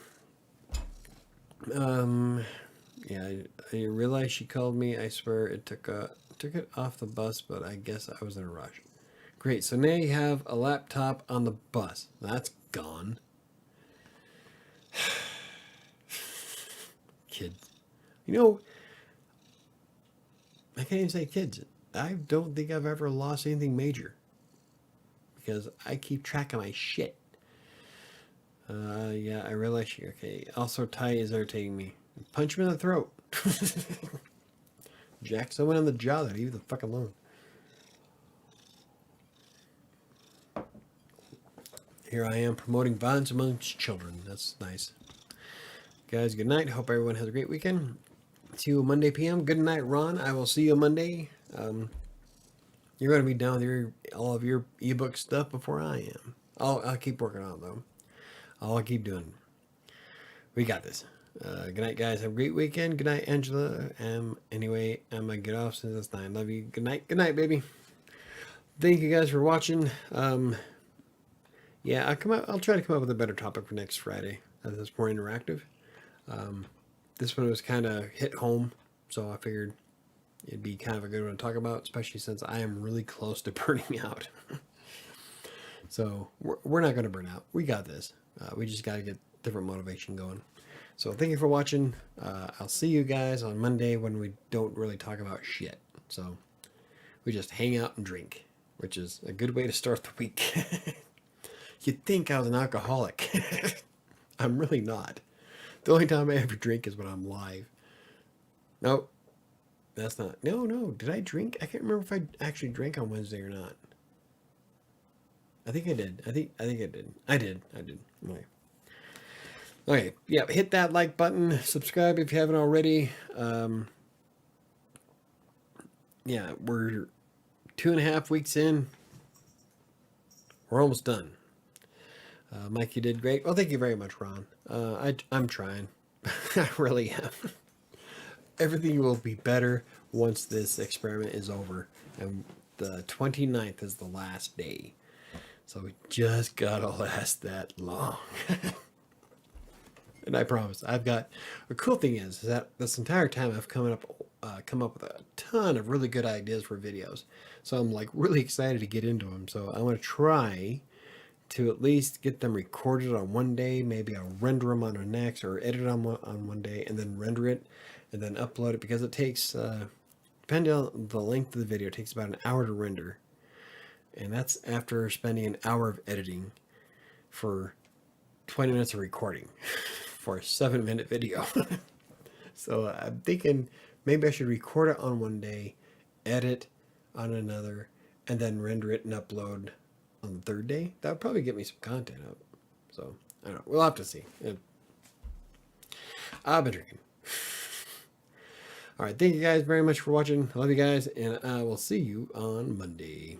Yeah, I realized she called me. I swear it took it off the bus, but I guess I was in a rush. Great. So now you have a laptop on the bus. That's gone. Kids. You know, I can't even say kids. I don't think I've ever lost anything major because I keep track of my shit. Yeah, I realize she. Okay. Also, Ty is irritating me. Punch him in the throat. Jack someone in the jaw. That leave the fuck alone. Here I am promoting violence amongst children. That's nice. Guys, good night. Hope everyone has a great weekend. See you Monday p.m. Good night, Ron. I will see you Monday. You're going to be done with all of your ebook stuff before I am. I'll keep working on it, though. I'll keep doing it. We got this. Good night, guys. Have a great weekend. Good night, Angela. Anyway, I'm going to get off since it's 9. Love you. Good night. Good night, baby. Thank you guys for watching. Yeah, I'll try to come up with a better topic for next Friday. That's more interactive. This one was kind of hit home, so I figured it'd be kind of a good one to talk about, especially since I am really close to burning out. So we're not going to burn out. We got this. We just got to get different motivation going. So thank you for watching. I'll see you guys on Monday when we don't really talk about shit. So we just hang out and drink, which is a good way to start the week. You'd think I was an alcoholic. I'm really not. The only time I ever drink is when I'm live. Nope. That's not. No. Did I drink? I can't remember if I actually drank on Wednesday or not. I think I did. I think I did. I did. Okay. Okay. Yeah. Hit that like button. Subscribe if you haven't already. Yeah. We're 2.5 weeks in. We're almost done. Mike, you did great. Well, thank you very much, Ron. I'm trying. I really am. Everything will be better once this experiment is over. And the 29th is the last day. So we just gotta last that long. And I promise, I've got... The cool thing is that this entire time I've come up with a ton of really good ideas for videos. So I'm like really excited to get into them. So I want to try to at least get them recorded on one day. Maybe I'll render them on the next, or edit them on one day and then render it and then upload it, because it takes, depending on the length of the video, it takes about an hour to render. And that's after spending an hour of editing for 20 minutes of recording for a 7-minute video. So I'm thinking maybe I should record it on one day, edit on another, and then render it and upload on the third day. That would probably get me some content out. So I don't know. We'll have to see. I've been drinking. All right. Thank you guys very much for watching. I love you guys, and I will see you on Monday.